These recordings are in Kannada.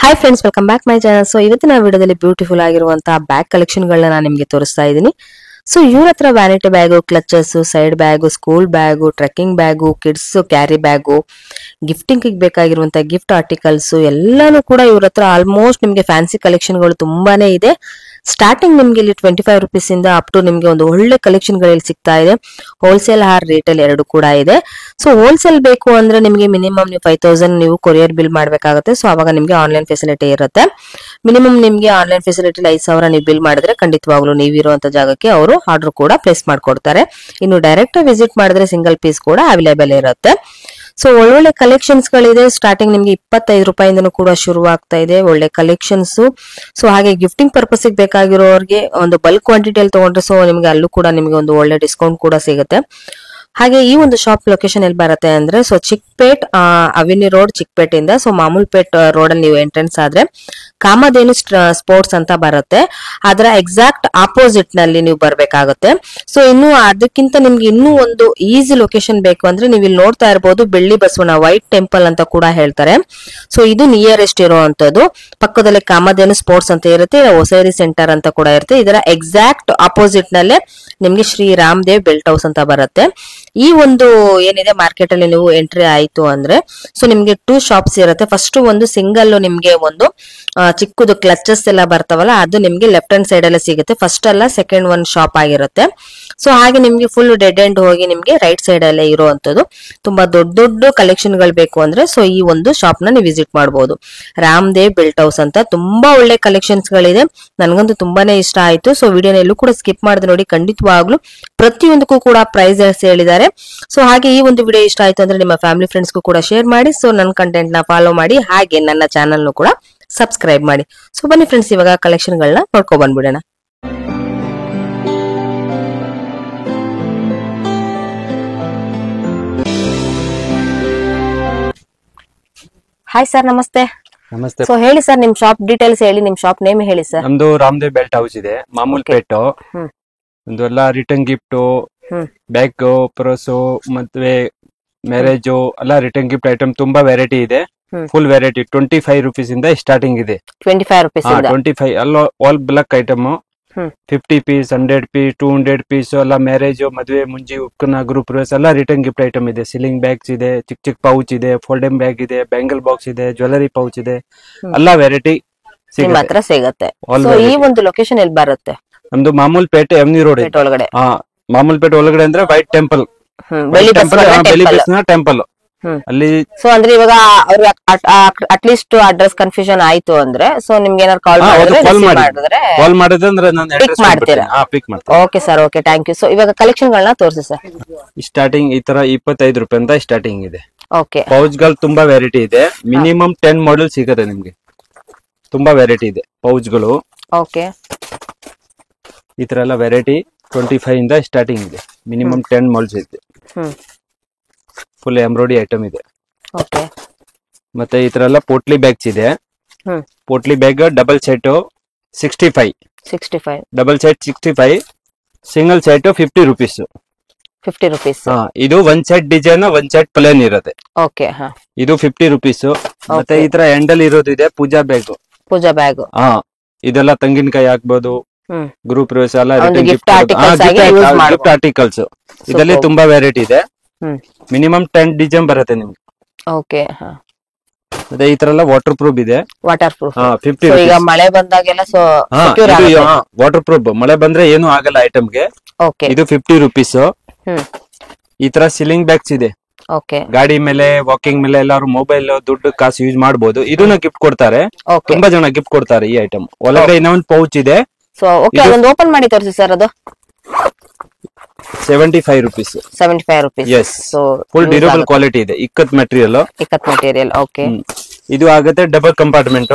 Hi friends, welcome back my channel. So ಇವತ್ತಿನ ವಿಡಿಯೋದಲ್ಲಿ ಬ್ಯೂಟಿಫುಲ್ ಆಗಿರುವಂತಹ ಬ್ಯಾಗ್ ಕಲೆಕ್ಷನ್ ಗಳನ್ನ ನಾನು ನಿಮಗೆ ತೋರಿಸ್ತಾ ಇದ್ದೀನಿ. ಸೊ ಇವ್ರ ಹತ್ರ vanity bag, clutches, side bag, school bag, trekking bag, kids carry bag, gifting ಬೇಕಾಗಿರುವಂತಹ ಗಿಫ್ಟ್ ಆರ್ಟಿಕಲ್ಸ್ ಎಲ್ಲಾನು ಕೂಡ ಇವ್ರ ಹತ್ರ ಆಲ್ಮೋಸ್ಟ್ ನಿಮಗೆ ಫ್ಯಾನ್ಸಿ ಕಲೆಕ್ಷನ್ ಗಳು ತುಂಬಾನೇ ಇದೆ. ಸ್ಟಾರ್ಟಿಂಗ್ ನಿಮ್ಗೆ ಇಲ್ಲಿ 25 ರುಪೀಸ್ ಇಂದ ಅಪ್ ಟು ನಿಮ್ಗೆ ಒಂದು ಒಳ್ಳೆ ಕಲೆಕ್ಷನ್ ಗಳಲ್ಲಿ ಸಿಗ್ತಾ ಇದೆ. ಹೋಲ್ಸೇಲ್ ಆರ್ ರಿಟೇಲ್ ಎರಡು ಕೂಡ ಇದೆ. ಸೊ ಹೋಲ್ಸೇಲ್ ಬೇಕು ಅಂದ್ರೆ ನಿಮಗೆ ಮಿನಿಮಮ್ ನೀವು 5000 ನೀವು ಕೊರಿಯರ್ ಬಿಲ್ ಮಾಡಬೇಕಾಗುತ್ತೆ. ಸೊ ಅವಾಗ ನಿಮ್ಗೆ ಆನ್ಲೈನ್ ಫೆಸಿಲಿಟಿ ಇರುತ್ತೆ. ಮಿನಿಮಮ್ ನಿಮ್ಗೆ ಆನ್ಲೈನ್ ಫೆಸಿಲಿಟಿ 5000 ನೀವು ಬಿಲ್ ಮಾಡಿದ್ರೆ ಖಂಡಿತವಾಗ್ಲೂ ನೀವು ಇರುವಂತ ಜಾಗಕ್ಕೆ ಅವರು ಆರ್ಡರ್ ಕೂಡ ಪ್ಲೇಸ್ ಮಾಡ್ಕೊಡ್ತಾರೆ. ಇನ್ನು ಡೈರೆಕ್ಟ್ ವಿಸಿಟ್ ಮಾಡಿದ್ರೆ ಸಿಂಗಲ್ ಪೀಸ್ ಕೂಡ ಅವೈಲೇಬಲ್ ಇರುತ್ತೆ. ಸೊ ಒಳ್ಳೊಳ್ಳೆ ಕಲೆಕ್ಷನ್ಸ್ ಗಳಿದೆ. ಸ್ಟಾರ್ಟಿಂಗ್ ನಿಮ್ಗೆ 25 ರೂಪಾಯಿಂದನೂ ಕೂಡ ಶುರು ಆಗ್ತಾ ಇದೆ ಒಳ್ಳೆ ಕಲೆಕ್ಷನ್ಸ್. ಸೊ ಹಾಗೆ ಗಿಫ್ಟಿಂಗ್ ಪರ್ಪಸ್ ಬೇಕಾಗಿರೋರಿಗೆ ಒಂದು ಬಲ್ಕ್ ಕ್ವಾಂಟಿಟಿಯಲ್ಲಿ ತಗೊಂಡ್ರೆ ಸೊ ನಿಮ್ಗೆ ಅಲ್ಲೂ ಕೂಡ ನಿಮ್ಗೆ ಒಂದು ಒಳ್ಳೆ ಡಿಸ್ಕೌಂಟ್ ಕೂಡ ಸಿಗುತ್ತೆ. ಹಾಗೆ ಈ ಒಂದು ಶಾಪ್ ಲೊಕೇಶನ್ ಎಲ್ಲಿ ಬರುತ್ತೆ ಅಂದ್ರೆ ಸೊ ಚಿಕ್ಪೇಟ್ ಅವಿನಿ ರೋಡ್ ಚಿಕ್ಪೇಟ್ ಇಂದ ಸೊ ಮಾಮೂಲ್ಪೇಟ್ ರೋಡ್ ಅಲ್ಲಿ ನೀವು ಎಂಟ್ರೆನ್ಸ್ ಆದ್ರೆ ಕಾಮಧೇನು ಸ್ಪೋರ್ಟ್ಸ್ ಅಂತ ಬರುತ್ತೆ. ಅದರ ಎಕ್ಸಾಕ್ಟ್ ಆಪೋಸಿಟ್ ನಲ್ಲಿ ನೀವು ಬರ್ಬೇಕಾಗುತ್ತೆ. ಸೊ ಇನ್ನು ಅದಕ್ಕಿಂತ ನಿಮ್ಗೆ ಇನ್ನೂ ಒಂದು ಈಸಿ ಲೊಕೇಶನ್ ಬೇಕು ಅಂದ್ರೆ ನೀವು ಇಲ್ಲಿ ನೋಡ್ತಾ ಇರಬಹುದು ಬೆಳ್ಳಿ ಬಸವಣ್ಣ ವೈಟ್ ಟೆಂಪಲ್ ಅಂತ ಕೂಡ ಹೇಳ್ತಾರೆ. ಸೊ ಇದು ನಿಯರೆಸ್ಟ್ ಇರುವಂತದ್ದು. ಪಕ್ಕದಲ್ಲಿ ಕಾಮಧೇನು ಸ್ಪೋರ್ಟ್ಸ್ ಅಂತ ಇರುತ್ತೆ, ಹೊಸೇರಿ ಸೆಂಟರ್ ಅಂತ ಕೂಡ ಇರುತ್ತೆ. ಇದರ ಎಕ್ಸಾಕ್ಟ್ ಆಪೋಸಿಟ್ ನಲ್ಲೇ ನಿಮ್ಗೆ ಶ್ರೀ ರಾಮದೇವ್ ಬೆಲ್ಟ್ ಹೌಸ್ ಅಂತ ಬರುತ್ತೆ. ಈ ಒಂದು ಏನಿದೆ ಮಾರ್ಕೆಟ್ ಅಲ್ಲಿ ನೀವು ಎಂಟ್ರಿ ಆಯ್ತು ಅಂದ್ರೆ ಸೊ ನಿಮ್ಗೆ 2 ಶಾಪ್ಸ್ ಇರುತ್ತೆ. ಫಸ್ಟ್ ಒಂದು ಸಿಂಗಲ್ ನಿಮ್ಗೆ ಒಂದು ಚಿಕ್ಕದು ಕ್ಲಚಸ್ ಎಲ್ಲ ಬರ್ತಾವಲ್ಲ ಅದು ನಿಮ್ಗೆ ಲೆಫ್ಟ್ ಹ್ಯಾಂಡ್ ಸೈಡ್ ಅಲ್ಲಿ ಸಿಗುತ್ತೆ. ಫಸ್ಟ್ ಅಲ್ಲ ಸೆಕೆಂಡ್ ಒಂದು ಶಾಪ್ ಆಗಿರುತ್ತೆ. ಸೊ ಹಾಗೆ ನಿಮ್ಗೆ ಫುಲ್ ಡೆಡ್ ಎಂಡ್ ಹೋಗಿ ನಿಮ್ಗೆ ರೈಟ್ ಸೈಡ್ ಅಲ್ಲೇ ಇರುವಂತದ್ದು. ತುಂಬಾ ದೊಡ್ಡ ದೊಡ್ಡ ಕಲೆಕ್ಷನ್ ಗಳು ಬೇಕು ಅಂದ್ರೆ ಸೊ ಈ ಒಂದು ಶಾಪ್ ನ ನೀವು ವಿಸಿಟ್ ಮಾಡಬಹುದು. ರಾಮದೇವ್ ಬೆಲ್ಟ್ ಹೌಸ್ ಅಂತ ತುಂಬಾ ಒಳ್ಳೆ ಕಲೆಕ್ಷನ್ಸ್ ಗಳಿದೆ. ನನ್ಗಂತೂ ತುಂಬಾನೇ ಇಷ್ಟ ಆಯ್ತು. ಸೊ ವಿಡಿಯೋನ ಎಲ್ಲೂ ಕೂಡ ಸ್ಕಿಪ್ ಮಾಡಿದ್ರೆ ನೋಡಿ, ಖಂಡಿತವಾಗ್ಲೂ ಪ್ರತಿಯೊಂದಕ್ಕೂ ಕೂಡ ಪ್ರೈಸ್ ಹೇಳಿದ್ದಾರೆ. ಸೊ ಹಾಗೆ ಈ ಒಂದು ವಿಡಿಯೋ ಇಷ್ಟ ಆಯ್ತು ಅಂದ್ರೆ ನಿಮ್ಮ ಫ್ಯಾಮಿಲಿ ಫ್ರೆಂಡ್ಸ್ಗೂ ಕೂಡ ಶೇರ್ ಮಾಡಿ. ಸೊ ನನ್ನ ಕಂಟೆಂಟ್ ನ ಫಾಲೋ ಮಾಡಿ, ಹಾಗೆ ನನ್ನ ಚಾನಲ್ ಕೂಡ ಸಬ್ಸ್ಕ್ರೈಬ್ ಮಾಡಿ. ಸೊ ಬನ್ನಿ ಫ್ರೆಂಡ್ಸ್, ಇವಾಗ ಕಲೆಕ್ಷನ್ ಗಳನ್ನ ನೋಡ್ಕೊ ಬಂದ್ಬಿಡೋಣ. ಹಾಯ್ ಸರ್, ನಮಸ್ತೆ. ನಮಸ್ತೆ. ಸೊ ಹೇಳಿ ಸರ್, ನಿಮ್ ಶಾಪ್ ಡೀಟೇಲ್ಸ್ ಹೇಳಿ, ನಿಮ್ ಶಾಪ್ ನೇಮ್ ಹೇಳಿ ಸರ್. ನಮ್ದು ರಾಮದೇವ್ ಬೆಲ್ಟ್ ಹೌಸ್ ಇದೆ, ಮಾಮೂಲ್ಪೇಟು. ಒಂದು ಎಲ್ಲ ರಿಟರ್ನ್ ಗಿಫ್ಟ್, ಬ್ಯಾಗ್, ಪರ್ಸು, ಮತ್ತೆ ಮ್ಯಾರೇಜು ಎಲ್ಲ ರಿಟರ್ನ್ ಗಿಫ್ಟ್ ಐಟಮ್ ತುಂಬಾ ವೆರೈಟಿ ಇದೆ. ಫುಲ್ ವೆರೈಟಿ 25 ರುಪೀಸ್ ಇಂದ ಸ್ಟಾರ್ಟಿಂಗ್ ಇದೆ. 25 ರುಪೀಸ್ 25 ಎಲ್ಲ all block item. 50 piece, 100 piece, 200 piece ಎಲ್ಲ ಮ್ಯಾರೇಜ್, ಮದುವೆ, ಮುಂಜಿ, ಉಕ್ಕನ, ಗ್ರೂಪ್ ಎಲ್ಲ ರಿಟರ್ನ್ ಗಿಫ್ಟ್ ಐಟಮ್ ಇದೆ. ಸೀಲಿಂಗ್ ಬ್ಯಾಗ್ಸ್ ಇದೆ, ಚಿಕ್ಕ ಚಿಕ್ಕ ಪೌಚ್ ಇದೆ, ಫೋಲ್ಡಿಂಗ್ ಬ್ಯಾಗ್ ಇದೆ, ಬ್ಯಾಂಗಲ್ ಬಾಕ್ಸ್ ಇದೆ, ಜ್ಯುವೆಲರಿ ಪೌಚ್ ಇದೆ, ಎಲ್ಲ ವೆರೈಟಿ ಮಾತ್ರ ಸಿಗುತ್ತೆ. ಈ ಒಂದು ಲೊಕೇಶನ್ ಎಲ್ಲಿ ಬರುತ್ತೆ? ನಮ್ದು ಮಾಮೂಲ್ಪೇಟೆ ಎಮ್ನಿ ರೋಡ್ ಒಳಗಡೆ. ಮಾಮೂಲ್ಪೇಟೆ ಒಳಗಡೆ ಅಂದ್ರೆ ವೈಟ್ ಟೆಂಪಲ್, ಟೆಂಪಲ್ ಅಲ್ಲಿ. ಸೊ ಅಂದ್ರೆ ಇವಾಗ ಅವ್ರಿಗೆ ಅಟ್ಲೀಸ್ಟ್ ಅಡ್ರೆಸ್ ಕನ್ಫ್ಯೂಷನ್ ಆಯ್ತು ಅಂದ್ರೆ ಸೊ ನಿಮ್ಗೆ ಏನಾದ್ರು ಕಾಲ್ ಮಾಡಿದ್ರೆ ನಾನು ಪಿಕ್ ಮಾಡ್ತೀರಾ? Okay sir, okay, thank you. So ಇವಾಗ ಕಲೆಕ್ಷನ್ ಗಳನ್ನ ತೋರಿಸಿ ಸರ್. ಸ್ಟಾರ್ಟಿಂಗ್ ಈ ತರ 25 ರೂಪಾಯಿಂದ ಸ್ಟಾರ್ಟಿಂಗ್ ಇದೆ. ಓಕೆ. ಪೌಚ್ ಗಳು ತುಂಬಾ ವೆರೈಟಿ ಇದೆ. ಮಿನಿಮಮ್ 10 ಮಾಡೆಲ್ ಸಿಗುತ್ತೆ ನಿಮ್ಗೆ. ತುಂಬಾ ವೆರೈಟಿ ಇದೆ ಪೌಚ್ ಗಳು. ಓಕೆ. ಈ ತರ ಎಲ್ಲ ವೆರೈಟಿ 25 ಇಂದ ಸ್ಟಾರ್ಟಿಂಗ್ ಇದೆ. ಮಿನಿಮಮ್ 10 ಮಾಡೆಲ್ಸ್ ಇದೆ. ಫುಲ್ ಎಂಬ್ರಾಯ್ಡಿ ಐಟಮ್ ಇದೆ. ಓಕೆ. ಮತ್ತೆ ಈ ತರ ಎಲ್ಲ ಪೋಟ್ಲಿ ಬ್ಯಾಗ್ಸ್ ಇದೆ. ಪೋಟ್ಲಿ bag double set 65, double set 65, single set 50 rupees. 50 rupees. ಇದು one set design, one set plain ಇರುತ್ತೆ. ಓಕೆ. ಇದು 50 ರುಪೀಸ್. ಮತ್ತೆ ಈ ತರ ಹ್ಯಾಂಡಲ್ ಇರೋದಿದೆ, ಪೂಜಾ ಬ್ಯಾಗ್. ಪೂಜಾ ಬ್ಯಾಗ್ ಇದೆಲ್ಲ ತಂಗಿನಕಾಯಿ ಹಾಕ್ಬೋದು, ಗ್ರೂಪ್ ಎಲ್ಲ ಗಿಫ್ಟ್ ಆರ್ಟಿಕಲ್ಸ್. ಇದರಲ್ಲಿ ತುಂಬಾ ವೆರೈಟಿ ಇದೆ. ಮಿನಿಮಮ್ 10 ಡಿಸೈನ್ ಬರುತ್ತೆ ನಿಮ್ಗೆ. ಓಕೆ. ಮತ್ತೆ ಈ ತರ ಎಲ್ಲ ವಾಟರ್ ಪ್ರೂಫ್ ಇದೆ. ವಾಟರ್ ಪ್ರೂಫ್ 50 ಈಗ ಮಳೆ ಬಂದಾಗೆಲ್ಲ ಸೊ ವಾಟರ್ ಪ್ರೂಫ್, ಮಳೆ ಬಂದ್ರೆ ಏನು ಆಗಲ್ಲ ಐಟಮ್ಗೆ. ಇದು 50 ರುಪೀಸ್. ಈ ತರ ಸೀಲಿಂಗ್ ಬ್ಯಾಗ್ಸ್ ಇದೆ. ಗಾಡಿ ಮೇಲೆ, ವಾಕಿಂಗ್ ಮೇಲೆ ಎಲ್ಲಾರು ಮೊಬೈಲ್, ದುಡ್ಡು, ಕಾಸು ಯೂಸ್ ಮಾಡಬಹುದು. ಇದನ್ನ ಗಿಫ್ಟ್ ಕೊಡ್ತಾರೆ. ತುಂಬಾ ಜನ ಗಿಫ್ಟ್ ಕೊಡ್ತಾರೆ ಈ ಐಟಮ್. ಒಳಗಡೆ ಇನ್ನೊಂದು ಪೌಚ್ ಇದೆ. ಸೊ ಓಕೆ, ಅದೊಂದು ಓಪನ್ ಮಾಡಿ ತೋರಿಸಿ ಸರ್. ಅದು 75 rupees. 75 rupees. Yes. So full durable quality ಇದೆ. ಇಕ್ಕತ್ ಮೆಟೀರಿಯಲ್. ಓಕೆ. ಇದು ಆಗುತ್ತೆ ಡಬಲ್ ಕಂಪಾರ್ಟ್ಮೆಂಟ್.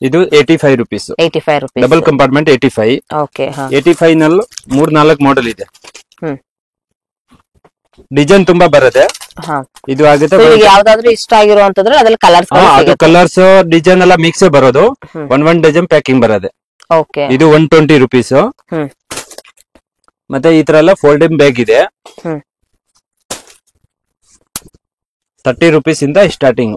ಇದು 85 rupees. 85 rupees. Double compartment 85. Okay. 85 ನಲ್ಲಿ 3-4 ಮಾಡೆಲ್ ಇದೆ. ಡಿಸೈನ್ ತುಂಬಾ ಬರುತ್ತೆ. ಇದು ಆಗುತ್ತೆ. ಯಾವ್ದಾದ್ರು ಇಷ್ಟ ಆಗಿರುವಂತಂದ್ರೆ ಅದ್ರಲ್ಲಿ ಕಲರ್ಸ್ ಡಿಸೈನ್ ಎಲ್ಲ ಮಿಕ್ಸ್ ಬರೋದು. ಒನ್ ಡಿಸೈನ್ ಪ್ಯಾಕಿಂಗ್ ಬರೋದೆ. ಓಕೆ. ಇದು 120 ರುಪೀಸ್. ಮತ್ತೆ ಈ ತರ ಎಲ್ಲ ಫೋಲ್ಡಿಂಗ್ ಬ್ಯಾಗ್ ಇದೆ. 30 ರೂಪೀಸ್ ಇಂದ ಸ್ಟಾರ್ಟಿಂಗ್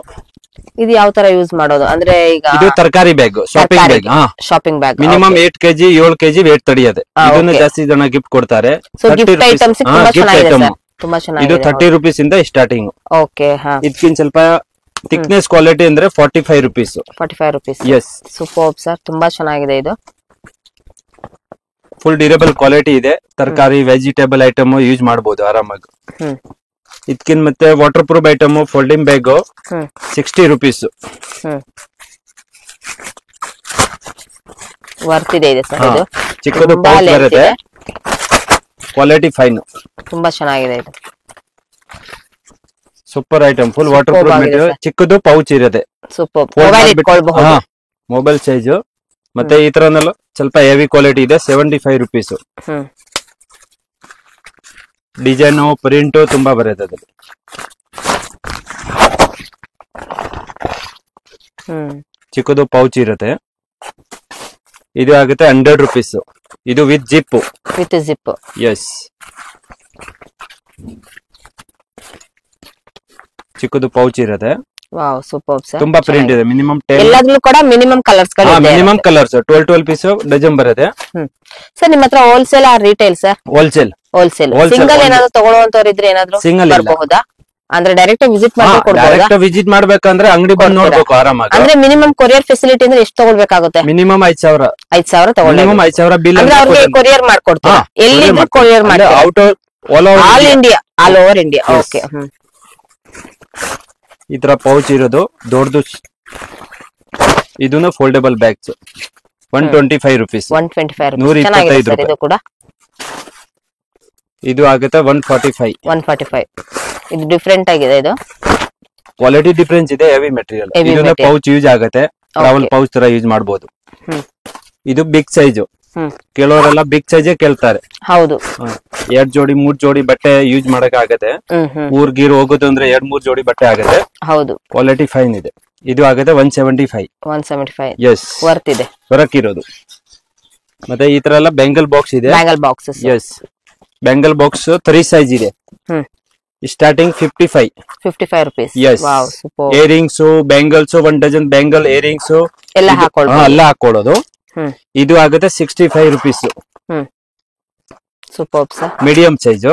ಇದು ಯಾವ ತರ ಯೂಸ್ ಮಾಡೋದು ಅಂದ್ರೆ ಈಗ ಇದು ತರಕಾರಿ bag, shopping bag. Shopping bag minimum 8 kg 7 kg weight ತಡೆಯದೆ. ಇದನ್ನ ಜಾಸ್ತಿ ಜನ ಗಿಫ್ಟ್ ಕೊಡ್ತಾರೆ. ಗಿಫ್ಟ್ ಐಟಮ್ಸ್ ತುಂಬಾ ಚೆನ್ನಾಗಿದೆ ಸರ್, ತುಂಬಾ ಚೆನ್ನಾಗಿದೆ. ಇದು 30 rupees ಇಂದ ಸ್ಟಾರ್ಟಿಂಗ್. ಓಕೆ, ಹಾ. ಇದಕ್ಕಿಂತ ಸ್ವಲ್ಪ ಥಿಕ್ನೆಸ್ ಕ್ವಾಲಿಟಿ ಅಂದ್ರೆ 45 rupees. 45 rupees. Yes, super sir, ತುಂಬಾ ಚೆನ್ನಾಗಿದೆ ಇದು. ಫುಲ್ ಡ್ಯೂರಬಲ್ ಕ್ವಾಲಿಟಿ ಇದೆ. ತರಕಾರಿ ವೆಜಿಟೇಬಲ್ ಐಟಮ್ ಯೂಸ್ ಮಾಡಬಹುದು ಆರಾಮಾಗಿ. ಇದಕ್ಕಿಂತ ಮತ್ತೆ waterproof item folding bag 60 rupees. Worth ಇದೆ ಸರ್ ಇದು. ಚಿಕ್ಕದು ಪೌಚ್ ಬರುತ್ತೆ, ಕ್ವಾಲಿಟಿ ಫೈನ್, ತುಂಬಾ ಚೆನ್ನಾಗಿದೆ ಇದು. Super item, full waterproof material. ಚಿಕ್ಕದು ಪೌಚ್ ಇರುತ್ತೆ, ಸೂಪರ್. ಮೊಬೈಲ್ ಇಟ್ಕೊಳ್ಳಬಹುದು, ಮೊಬೈಲ್ ಸೈಜ್. ಮತ್ತೆ ಈ ತರನೆಲ್ಲ ಸ್ವಲ್ಪ ಹೆವಿ ಕ್ವಾಲಿಟಿ ಇದೆ, 75 rupees. ಡಿಸೈನ್ ಪ್ರಿಂಟ್ ತುಂಬಾ ಬರುತ್ತೆ ಅದ್ರಲ್ಲಿ. ಚಿಕ್ಕದು ಪೌಚ್ ಇರುತ್ತೆ. ಇದು ಆಗುತ್ತೆ 100 rupees. ಇದು ವಿತ್ ಜಿಪ್. ಎಸ್, ಚಿಕ್ಕದು ಪೌಚ್ ಇರುತ್ತೆ. ವಾವ್, ಸೂಪರ್ ಸರ್, ತುಂಬಾ ಪ್ರಿಂಟ್ ಇದೆ. ಮಿನಿಮಮ್ 10 ಎಲ್ಲದರಲ್ಲೂ ಕೂಡ ಮಿನಿಮಮ್ ಕಲರ್ಸ್ ಗಳು ಇದೆ. ಮಿನಿಮಮ್ ಕಲರ್ಸ್ 12 ಪೀಸ್ ಡಜನ್ ಬರುತ್ತೆ. ಸರ್ ನಿಮ್ಮ ಹತ್ರ ಹೋಲ್ಸೇಲ್ ಆ ರಿಟೇಲ್ ಸರ್? ಹೋಲ್ಸೇಲ್. ಸಿಂಗಲ್ ಏನಾದ್ರು ತಗೊಳ್ಳುವಂತವ್ರು ಇದ್ರೆ ಏನಾದ್ರು ಬರಬಹುದಾ? ಅಂದ್ರೆ ಡೈರೆಕ್ಟ್ ವಿಸಿಟ್ ಮಾಡಿ ಕೊಡಬಹುದಾ? ಡೈರೆಕ್ಟ್ ವಿಸಿಟ್ ಮಾಡ್ಬೇಕಂದ್ರೆ ಅಂಗಡಿ ಬಂದು ನೋಡ್ಬೇಕು ಆರಾಮಾಗಿ. ಅಂದ್ರೆ ಮಿನಿಮಮ್ ಕೊರಿಯರ್ ಫೆಸಿಲಿಟಿ ಅಂದ್ರೆ ಎಷ್ಟು ತಗೊಳ್ಬೇಕಾಗುತ್ತೆ? ಮಿನಿಮಮ್ 5,000 ತಗೊಳ್ಳಿ. ಮಿನಿಮಮ್ 5,000 ಬಿಲ್ ಅಂದ್ರೆ ಅವ್ರಿಗೆ ಕೊರಿಯರ್ ಮಾಡ್ಕೊಡ್ತೀರಾ? ಎಲ್ಲಿದ್ರು ಕೊರಿಯರ್ ಮಾಡ್ತೀರಾ? Out all India, all over India. Okay. ಈ ತರ ಪೌಚ್ ಇರೋದು ದೊಡ್ಡದು. ಇದನ್ನ ಫೋಲ್ಡಬಲ್ ಬ್ಯಾಗ್ಸ್ 125 rupees. 125 ರೂಪಾಯಿ. ಇದು ಕೂಡ ಇದು ಆಗುತ್ತೆ 145. ಇದು ಡಿಫರೆಂಟ್ ಆಗಿದೆ. ಇದು ಕ್ವಾಲಿಟಿ ಡಿಫರೆನ್ಸ್ ಇದೆ, ಹೆವಿ ಮೆಟೀರಿಯಲ್. ಇದನ್ನ ಪೌಚ್ ಯೂಸ್ ಆಗುತ್ತೆ, ಟ್ರಾವೆಲ್ ಪೌಚ್ ತರ ಯೂಸ್ ಮಾಡಬಹುದು. ಇದು ಬಿಗ್ ಸೈಜ್. ಕೆಲವರೆಲ್ಲ ಬಿಗ್ ಸೈಜ್ ಕೇಳ್ತಾರೆ. ಹೌದು, 2 ಜೋಡಿ 3 ಜೋಡಿ ಬಟ್ಟೆ ಯೂಸ್ ಮಾಡಕ್ ಆಗತ್ತೆ. ಊರ್ಗೀರ್ ಹೋಗೋದು ಅಂದ್ರೆ 2-3 ಜೋಡಿ ಬಟ್ಟೆ ಆಗತ್ತೆ. ಹೌದು, ಕ್ವಾಲಿಟಿ ಫೈನ್ ಇದೆ. ಇದು ಆಗುತ್ತೆ 175. ಎಸ್, ವರ್ತ್ ಇದೆ, ವರ್ಕ್ ಇರೋದು. ಮತ್ತೆ ಈ ತರ ಎಲ್ಲ ಬೆಂಗಲ್ ಬಾಕ್ಸ್ ಇದೆ. ಎಸ್, ಬೆಂಗಲ್ ಬಾಕ್ಸ್ 3 ಸೈಜ್ ಇದೆ. Starting 55 rupees. Yes, earrings, bangles, 1 dozen bangle, earrings ಎಲ್ಲ ಹಾಕೊಳ್ಳೋದು. ಇದು ಆಗುತ್ತೆ 65 rupees. Super sir, medium size.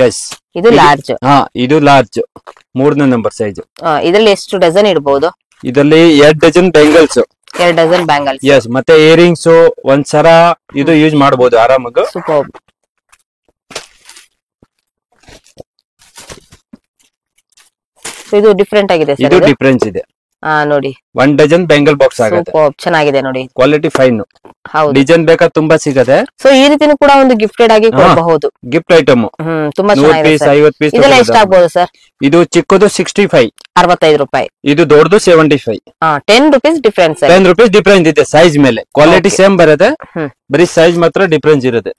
Yes, ಇದು ಲಾರ್ಜ್. ಇದು ಲಾರ್ಜ್ 3ನೇ ನಂಬರ್ ಸೈಜ್. ಇದರಲ್ಲಿ ಎಷ್ಟು ಡಜನ್ ಇಡಬಹುದು? ಇದರಲ್ಲಿ 2 dozen bangles. 2 dozen bangles. Yes, ಮತ್ತೆ ಇಯರಿಂಗ್ಸ್, 1 ಸರ ಇದು ಯೂಸ್ ಮಾಡಬಹುದು ಆರಾಮಾಗಿ. ಸೂಪರ್. ಇದು ಡಿಫರೆಂಟ್ ಆಗಿದೆ ಸರ್. ಇದು ಡಿಫರೆನ್ಸ್ ಇದೆ. ನೋಡಿ, 1 ಡಜನ್ ಬೆಂಗಲ್ ಬಾಕ್ಸ್ ಆಗುತ್ತೆ. ಚೆನ್ನಾಗಿದೆ ನೋಡಿ, ಕ್ವಾಲಿಟಿ ಫೈನ್. ಹೌದು, ಡಿಸೈನ್ ಬೇಕಾ ತುಂಬಾ ಸಿಗತ್ತೆ. ಸೊ ಈ ರೀತಿನೂ ಕೂಡ ಒಂದು ಗಿಫ್ಟೆಡ್ ಆಗಿ ಕೊಡಬಹುದು. ಗಿಫ್ಟ್ ಐಟಮ್ ತುಂಬಾ 100 ಪೀಸ್ 50 ಪೀಸ್. ಇದೆಲ್ಲ ಎಷ್ಟಾಗಬಹುದು ಸರ್? ಇದು ಚಿಕ್ಕದು 65 ರೂಪಾಯಿ. ಇದು ದೊಡ್ಡದು 75. 10 rupees ಡಿಫರೆನ್ಸ್. 10 rupees ಡಿಫರೆನ್ಸ್ ಇದೆ ಸೈಜ್ ಮೇಲೆ. ಕ್ವಾಲಿಟಿ ಸೇಮ್ ಬರುತ್ತೆ, ಬರೀ ಸೈಜ್ ಮಾತ್ರ ಡಿಫರೆನ್ಸ್ ಇರುತ್ತೆ.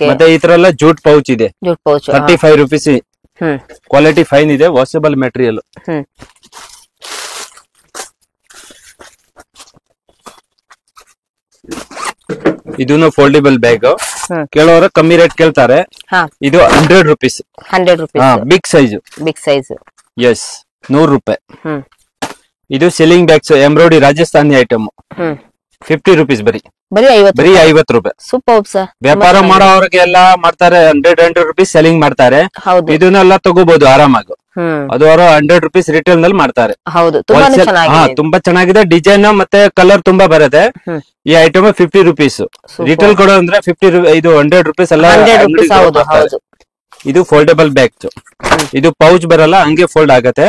ಮತ್ತೆ ಈ ತರ ಎಲ್ಲ ಜೂಟ್ ಪೌಚ್ ಇದೆ, 35 rupees. ಕ್ವಾಲಿಟಿ ಫೈನ್ ಇದೆ, ವಾಷಬಲ್ ಮೆಟೀರಿಯಲ್. ಇದನ್ನು ಫೋಲ್ಡಬಲ್ ಬ್ಯಾಗ್. ಕೆಲವರು ಕಮ್ಮಿ ರೇಟ್ ಕೇಳ್ತಾರೆ. ಇದು 100 rupees. Big size. ಎಸ್, 100 ರೂಪಾಯಿ. ಇದು selling bags, embroidery Rajasthani item. 50 rupees ಬರೀ 50 ರೂಪಾಯಿ. Super sir. ವ್ಯಾಪಾರ ಮಾಡೋರಿಗೆ ಎಲ್ಲ ಮಾಡ್ತಾರೆ, 100 rupees ಸೆಲ್ಲಿಂಗ್ ಮಾಡ್ತಾರೆ. ಇದನ್ನೆಲ್ಲ ತಗೋಬಹುದು ಆರಾಮಾಗಿ. ಅದು ಅವರು 100 rupees ರಿಟೇಲ್ ನಲ್ಲಿ ಮಾಡ್ತಾರೆ. ತುಂಬಾ ಚೆನ್ನಾಗಿದೆ. ಡಿಸೈನ್ ಮತ್ತೆ ಕಲರ್ ತುಂಬಾ ಬರುತ್ತೆ. ಈ ಐಟಮ್ 50 rupees. ರಿಟೇಲ್ ಕೊಡೋ ಅಂದ್ರೆ 100 rupees ಎಲ್ಲ. ಇದು ಫೋಲ್ಡಬಲ್ ಬ್ಯಾಗ್. ಇದು ಪೌಚ್ ಬರಲ್ಲ, ಹಂಗೆ ಫೋಲ್ಡ್ ಆಗತ್ತೆ.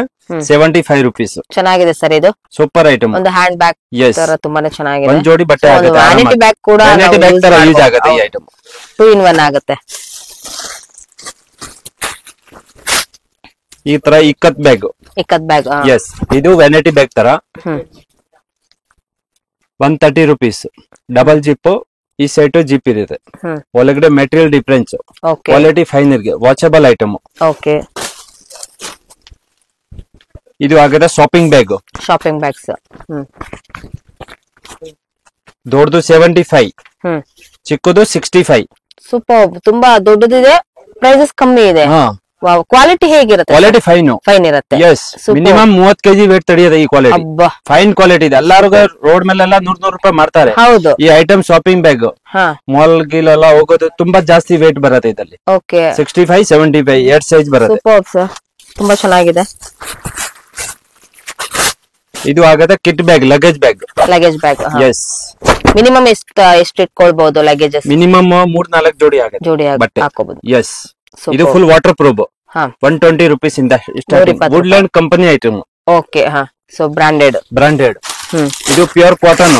75 rupees. ಚೆನ್ನಾಗಿದೆ ಸರ್ ಇದು. Super item. ಒಂದು ಹ್ಯಾಂಡ್ ಬ್ಯಾಗ್ ತರ ತುಂಬಾನೇ ಚೆನ್ನಾಗಿದೆ. 1 ಜೋಡಿ ಬಟ್ಟೆ ಆಗುತ್ತೆ. ವ್ಯಾನಿಟಿ ಬ್ಯಾಗ್ ಕೂಡ ತರ ಯೂಸ್ ಆಗುತ್ತೆ ಈ ಐಟಮ್. 2 in 1 ಆಗುತ್ತೆ. ಈ ತರ ಇಕ್ಕತ್ ಬ್ಯಾಗ್. ಎಸ್, ಇದು ವ್ಯಾನಿಟಿ ಬ್ಯಾಗ್ ತರ. 130 rupees. Double zip. ಈ ಸೈಡ್ ಜಿಪ್ ಇರುತ್ತೆ. ಒಳಗಡೆ ಮೆಟೀರಿಯಲ್ ಡಿಫರೆನ್ಸ್. ಕ್ವಾಲಿಟಿ ಫೈನ್ ಇರುತ್ತೆ, ವಾಚಬಲ್ ಐಟಮ್. ಇದು ಆಗಿದೆ ಶಾಪಿಂಗ್ ಬ್ಯಾಗ್ಸ್. ದೊಡ್ಡದು 75. ಚಿಕ್ಕದು 65. ಸೂಪರ್. ತುಂಬಾ ದೊಡ್ಡದಿದೆ, ಪ್ರೈಸಸ್ ಕಮ್ಮಿ ಇದೆ. ವಾವ್, ಕ್ವಾಲಿಟಿ ಹೇಗಿರುತ್ತೆ? ಕ್ವಾಲಿಟಿ ಫೈನ್ ಇರುತ್ತೆ. ಎಸ್, ಮಿನಿಮಮ್ 30 kg ವೇಟ್ ತಡೆಯೋದು ಈ ಕ್ವಾಲಿಟಿ. ಅಬ್ಬಾ, ಫೈನ್ ಕ್ವಾಲಿಟಿ ಇದೆ. ಎಲ್ಲಾರ್ಗು ರೋಡ್ ಮೇಲೆಲ್ಲ 100 ರೂಪಾಯಿ ಮಾಡ್ತಾರೆ. ಹೌದು. ಈ ಐಟಮ್ ಶಾಪಿಂಗ್ ಬ್ಯಾಗ್ ಮಾಲ್ ಗೀಲೆಲ್ಲ ಹೋಗೋದು ತುಂಬಾ ಜಾಸ್ತಿ ವೇಟ್ ಬರುತ್ತೆ ಇದರಲ್ಲಿ. ಓಕೆ, 65, 75 2 ಸೈಜ್ ಬರುತ್ತೆ. ಸೂಪರ್ ಸರ್, ತುಂಬಾ ಚೆನ್ನಾಗಿದೆ. ಇದು ಆಗತ್ತೆ kit bag, luggage bag. Luggage bag. Yes, minimum ಎಷ್ಟು ಇಟ್ಕೊಳ್ಬಹುದು ಲಗೇಜಸ್? ಮಿನಿಮಮ್ 3-4 ಜೋಡಿ ಆಗುತ್ತೆ ಜೋಡಿ ಬಟ್ಟೆ. ಹಾಕೋಬಹುದು. ಎಸ್, ಇದು ಫುಲ್ ವಾಟರ್ ಪ್ರೂಫ್. 120 rupees ಇಂದ starting. Woodland company item. Okay, so branded. ಇದು pure cotton,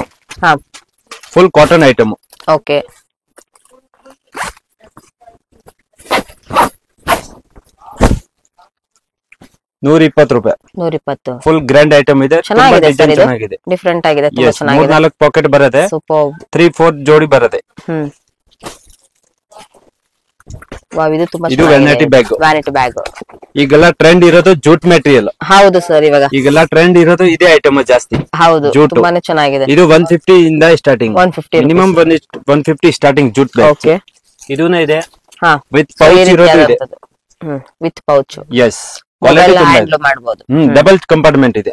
full cotton item. Okay, ₹120. 120. Full grand item ಇದೆ. ಚೆನ್ನಾಗಿದೆ ಸರ್, ಇದು ಚೆನ್ನಾಗಿದೆ, ಡಿಫರೆಂಟ್ ಆಗಿದೆ, ತುಂಬಾ ಚೆನ್ನಾಗಿದೆ. 3-4 ಪಾಕೆಟ್ ಬರುತ್ತೆ. ಸೂಪರ್. 3-4 ಜೋಡಿ ಬರುತ್ತೆ. ವಾವ್, ಇದು ತುಂಬಾ ಇದು ವ್ಯಾನಿಟಿ ಬ್ಯಾಗ್. Vanity bag. ಈಗೆಲ್ಲ ಟ್ರೆಂಡ್ ಇರೋದು ಜೂಟ್ ಮೆಟೀರಿಯಲ್. ಹೌದು ಸರ್, ಇವಾಗ ಈಗೆಲ್ಲ ಟ್ರೆಂಡ್ ಇರೋದು ಇದೇ ಐಟಮ್ ಜಾಸ್ತಿ. ಹೌದು, ಜೂಟ್ ತುಂಬಾನೇ ಚೆನ್ನಾಗಿದೆ. ಇದು 150 ಇಂದ starting. 150 minimum 150 starting jute bag. Okay, ಇದೂನೇ ಇದೆ. ವಿತ್ ಪೌಚ್ ಇರೋದು ಇದೆ. With pouch. Yes, quality handle ಮಾಡಬಹುದು. ಡಬಲ್ ಕಂಪಾರ್ಟ್ಮೆಂಟ್ ಇದೆ.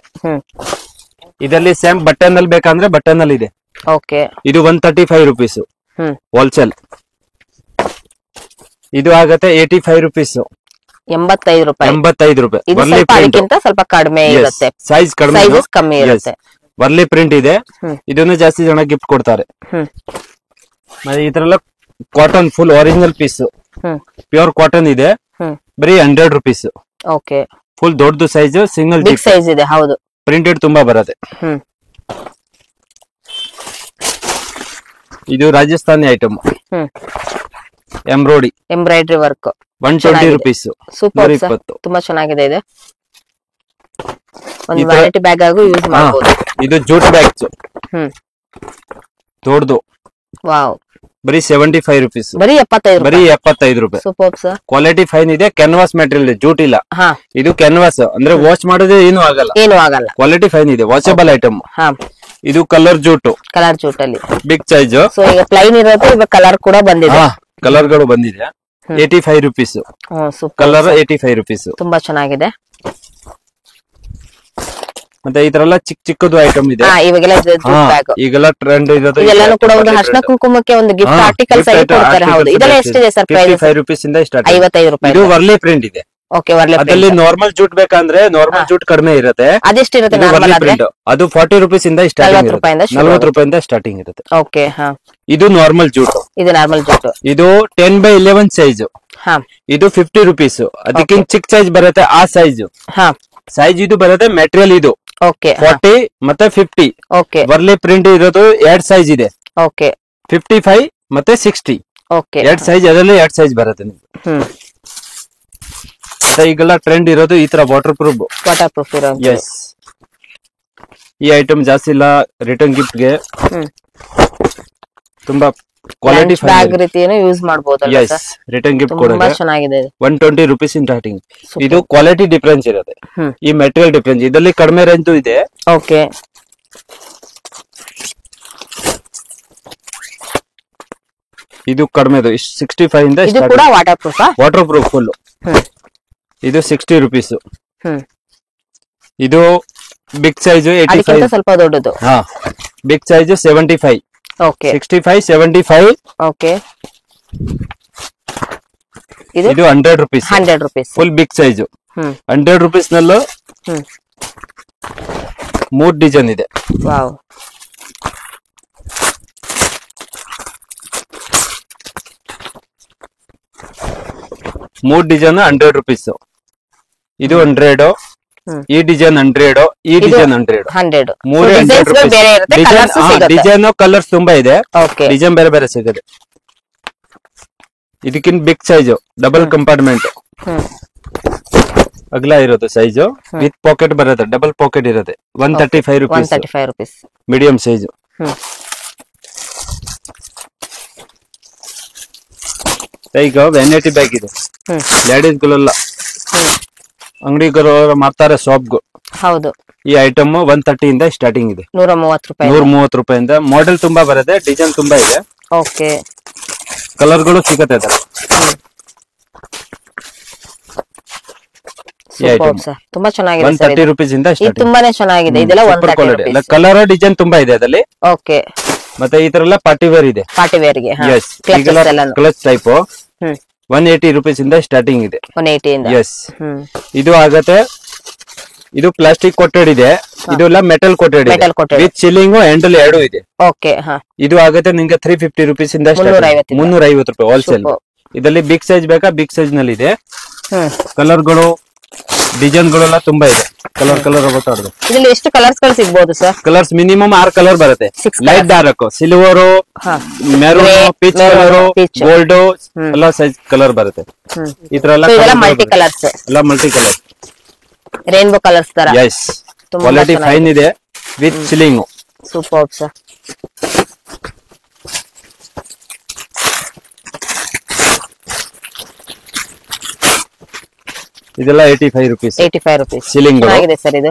ಇದರಲ್ಲಿ ಸೇಮ್ ಬಟನ್ ಅಲ್ಲಿ ಬೇಕಂದ್ರೆ ಬಟನ್ ಅಲ್ಲಿ ಇದೆ. ಓಕೆ, ಇದು 135 rupees ಹೋಲ್ಸೇಲ್. ಇದು ಆಗತ್ತೆ 85 rupees. 85 ರೂಪಾಯಿ. 85 ರೂಪಾಯಿ. ಇದು ಸ್ವಲ್ಪ ಅದಕ್ಕಿಂತ ಸ್ವಲ್ಪ ಕಡಿಮೆ ಇರುತ್ತೆ. ಸೈಜ್ ಕಮ್ಮಿ ಇರುತ್ತೆ. ವರ್ಲಿ ಪ್ರಿಂಟ್ ಇದೆ. ಇದನ್ನು ಜಾಸ್ತಿ ಜನ ಗಿಫ್ಟ್ ಕೊಡ್ತಾರೆ. ಮತ್ತೆ ಇದರಲ್ಲ cotton full original piece, pure cotton ಇದೆ. ಬರೀ 100 rupees. ಓಕೆ, ಫುಲ್ ದೊಡ್ಡದು ಸೈಜ್, ಸಿಂಗಲ್ ಬಿಗ್ ಸೈಜ್ ಇದೆ. ಹೌದು, ಪ್ರಿಂಟೆಡ್ ತುಂಬಾ ಬರುತ್ತೆ. ಇದು Rajasthani item, embroidery work. 120 rupees. Super, ತುಂಬಾ ಚೆನ್ನಾಗಿದೆ. ಇದೆ ಒಂದು ವ್ಯಾನಿಟಿ ಬ್ಯಾಗ್ ಆಗೂ ಯೂಸ್ ಮಾಡಬಹುದು. ಇದು ಜೂಟ್ ಬ್ಯಾಗ್ಸ್ ದೊಡ್ಡದು. ವಾವ್, ಬರೀ 75 rupees. ಬರೀ 75 ರೂಪಾಯಿ. ಸೂಪರ್ ಸರ್, ಕ್ವಾಲಿಟಿ ಫೈನ್ ಇದೆ. ಕ್ಯಾನ್ವಾಸ್ ಮೆಟೀರಿಯಲ್, ಜೂಟ್ ಇಲ್ಲ. ಇದು ಕ್ಯಾನ್ವಾಸ್ ಅಂದ್ರೆ ವಾಶ್ ಮಾಡೋದೇ ಏನು ಆಗಲ್ಲ. ಕ್ವಾಲಿಟಿ ಫೈನ್ ಇದೆ, ವಾಷಬಲ್ ಐಟಮ್. ಇದು ಕಲರ್ ಜೂಟ್ ಅಲ್ಲಿ ಬಿಗ್ ಸೈಜ್. ಸೊ ಈಗ ಪ್ಲೈನ್ ಇರೋದು, ಇವಾಗ ಕಲರ್ ಕೂಡ ಬಂದಿದೆ. ಕಲರ್ ಗಳು ಬಂದಿದೆ. 85 rupees. Colour 85 rupees. ತುಂಬಾ ಚೆನ್ನಾಗಿದೆ. ಮತ್ತೆ ಇದರೆಲ್ಲ ಚಿಕ್ಕದು ಐಟಮ್ ಇದೆ. ಈಗೆಲ್ಲ ಟ್ರೆಂಡ್ ಇರೋದು. ಇದೆಲ್ಲಾನು ಕೂಡ ಒಂದು ಅರ್ಶಿನ ಕುಂಕುಮಕ್ಕೆ ಒಂದು ಗಿಫ್ಟ್ ಆರ್ಟಿಕಲ್ಸ್ ಆಗಿ ಕೊಡ್ತಾರೆ. ಹೌದು, ಇದೆಲ್ಲ ಎಷ್ಟಿದೆ ಸರ್ ಪ್ರೈಸ್? 55 rupees ಇಂದ ಸ್ಟಾರ್ಟ್. 55 ರೂಪಾಯಿ. ಇದು ವರ್ಲಿ ಪ್ರಿಂಟ್ ಇದೆ. Okay, Warli print. ಅದರಲ್ಲಿ ನಾರ್ಮಲ್ ಜೂಟ್ ಬೇಕಂದ್ರೆ ನಾರ್ಮಲ್ ಜೂಟ್ ಕಡಿಮೆ ಇರುತ್ತೆ. ಅದೆಷ್ಟಿರುತ್ತೆ ನಾರ್ಮಲ್ ಆದ್ರೆ? ಅದು 40 rupees ಇಂದ ಸ್ಟಾರ್ಟಿಂಗ್. 40 ರೂಪಾಯಿಂದ ಸ್ಟಾರ್ಟಿಂಗ್ ಇರುತ್ತೆ. ಓಕೆ, ಇದು ನಾರ್ಮಲ್ ಜೂಟ್. ಇದು 10x11 ಸೈಜ್. ಇದು 50 rupees. ಅದಕ್ಕಿಂತ ಚಿಕ್ಕ ಸೈಜ್ ಬರುತ್ತೆ, ಆ ಸೈಜ್. ಸೈಜ್ ಇದು ಬರುತ್ತೆ. ಮೆಟೀರಿಯಲ್ ಇದು 40 ಮತ್ತೆ 50. ವರ್ಲಿ ಪ್ರಿಂಟ್ ಇರೋದು 2 ಸೈಜ್ ಇದೆ. 55 ಮತ್ತೆ 60. 2 ಸೈಜ್, ಅದರಲ್ಲಿ 2 ಸೈಜ್ ಬರುತ್ತೆ ನಿಮ್ಗೆ. ಈಗೆಲ್ಲ ಟ್ರೆಂಡ್ ಇರೋದು ಈ ತರ ವಾಟರ್ ಪ್ರೂಫ್. ಎಸ್, ಈ ಐಟಮ್ ಜಾಸ್ತಿ ಇಲ್ಲ. ರಿಟರ್ನ್ ಗಿಫ್ಟ್ ಗೆ ತುಂಬಾ ಕ್ವಾಲಿಟಿ ಬ್ಯಾಗ್ ರೀತಿಯನ್ನು ಯೂಸ್ ಮಾಡಬಹುದು. ಎಸ್, ರಿಟರ್ನ್ ಗಿಫ್ಟ್ ಕೂಡ ತುಂಬಾ ಚೆನ್ನಾಗಿದೆ. 120 rupees ಇನ್ ಸ್ಟಾರ್ಟಿಂಗ್. ಇದು ಕ್ವಾಲಿಟಿ ಡಿಫರೆನ್ಸ್ ಇರುತ್ತೆ. ಈ ಮೆಟೀರಿಯಲ್ ಡಿಫರೆನ್ಸ್. ಇದರಲ್ಲಿ ಕಡಿಮೆ ರೇಂಜ್ ಇದೆ. ಓಕೆ, ಇದು ಕಡಿಮೆದು 65 ಇಂದ. ಇದು ಕೂಡ ವಾಟರ್ ಪ್ರೂಫ್ ಫುಲ್. ಇದು 60 rupees. ಇದು ಬಿಗ್ ಸೈಜ್ 85. ಸ್ವಲ್ಪ ದೊಡ್ಡದು. Big size 75. 65, 75. ಓಕೆ, ಇದು 100 rupees. Full big size. 100 rupees ನಲ್ಲೂ 3 ಡಿಸೈನ್ ಇದೆ. ವಾವ್, ಮೂರ್ ಡಿಸೈನ್ 100 rupees. ಇದು 100. ಈ ಡಿಸೈನ್ 100. ಈ ಡಿಸೈನ್ 100. ಮೂರೇ 100 rupees. ಡಿಸೈನ್ ಕಲರ್ಸ್ ತುಂಬಾ ಇದೆ. ಡಿಸೈನ್ ಬೇರೆ ಬೇರೆ ಸಿಗುತ್ತೆ. ಇದಕ್ಕಿಂತ ಬಿಗ್ ಸೈಜ್, ಡಬಲ್ ಕಂಪಾರ್ಟ್ಮೆಂಟ್ ಅಗಲ ಇರೋದು ಸೈಜ್. ವಿತ್ ಪಾಕೆಟ್ ಬರುತ್ತೆ, ಡಬಲ್ ಪಾಕೆಟ್ ಇರುತ್ತೆ. 135 rupees. Medium size. ಈಗ ವ್ಯಾನಿಟಿ ಬ್ಯಾಗ್ ಇದೆ. ಲೇಡೀಸ್ ಗಳೆಲ್ಲ ಅಂಗಡಿಗಳು ಮಾಡ್ತಾರೆ, ಶಾಪ್. ಹೌದು, ಈ ಐಟಮ್ 130 ಇಂದ ಸ್ಟಾರ್ಟಿಂಗ್ ಇದೆ. 130 ರೂಪಾಯಿಂದ. ಮಾಡೆಲ್ ತುಂಬಾ ಬರುತ್ತೆ, ಡಿಸೈನ್ ತುಂಬಾ ಇದೆ. ಓಕೆ, ಕಲರ್ ಗಳು ಸಿಗುತ್ತೆ. ಸೂಪರ್ ಸರ್, ತುಂಬಾ ಚೆನ್ನಾಗಿದೆ ಒನ್ ಸರ್. ತರ್ಟಿ ರುಪೀಸ್ ಇಂದ ಇದು ತುಂಬಾನೇ ಚೆನ್ನಾಗಿದೆ. ಇದೆಲ್ಲ 130 rupees. ಕಲರ್ ಡಿಸೈನ್ ತುಂಬಾ ಇದೆ ಅದರಲ್ಲಿ. ಓಕೆ, ಮತ್ತೆ ಈ ತರ ಎಲ್ಲ ಪಾರ್ಟಿ ವೇರ್ ಇದೆ. ಪಾರ್ಟಿ ವೇರ್ ಗೆ ಕ್ಲಚ್ ಟೈಪ್ 180 rupees ಇಂದ ಸ್ಟಾರ್ಟಿಂಗ್ ಇದೆ. 180 ಇಂದ. ಎಸ್, ಇದು ಆಗತ್ತೆ. ಇದು ಪ್ಲಾಸ್ಟಿಕ್ ಕೋಟೆಡ್ ಇದೆ, ಇದು ಎಲ್ಲ ಮೆಟಲ್ ಕೋಟೆಡ್ ಇದೆ ವಿತ್ ಚಿಲ್ಲಿಂಗ್ ಹ್ಯಾಂಡಲ್ ಎರಡು ಇದೆ. ಓಕೆ, ಇದು ಆಗತ್ತೆ ನಿಮ್ಗೆ 350 rupees ಇಂದ 350 ರೂಪಾಯಿ ಹೋಲ್ಸೇಲ್. ಇದರಲ್ಲಿ ಬಿಗ್ ಸೈಜ್ ಬೇಕಾ, ಬಿಗ್ ಸೈಜ್ ನಲ್ಲಿ ಇದೆ. ಕಲರ್ ಗಳು ಡಿಸೈನ್ ಗಳೆಲ್ಲ ತುಂಬಾ ಇದೆ. ಕಲರ್ ಗೊತ್ತಾಡ್ದು. ಇದರಲ್ಲಿ ಎಷ್ಟು ಕಲರ್ಸ್ ಗಳು ಸಿಗಬಹುದು ಸರ್? ಕಲರ್ಸ್ ಮಿನಿಮಮ್ 6 ಕಲರ್ ಬರುತ್ತೆ. Light dark, silver, maroon, peach colour, gold ಎಲ್ಲ ಸೈಜ್ ಕಲರ್ ಬರುತ್ತೆ. ಈ ತರ ಎಲ್ಲ ಮಲ್ಟಿ ಕಲರ್ಸ್, ಎಲ್ಲ ಮಲ್ಟಿ ಕಲರ್, ರೇನ್ಬೋ ಕಲರ್ಸ್ ತರ. ಎಸ್, ಕ್ವಾಲಿಟಿ ಫೈನ್ ಇದೆ ವಿತ್ ಚಿಲ್ಲಿಂಗ್. Super sir. ಇದೆಲ್ಲ 85 rupees. 85 rupees ಚೆನ್ನಾಗಿದೆ ಸರ್. ಇದು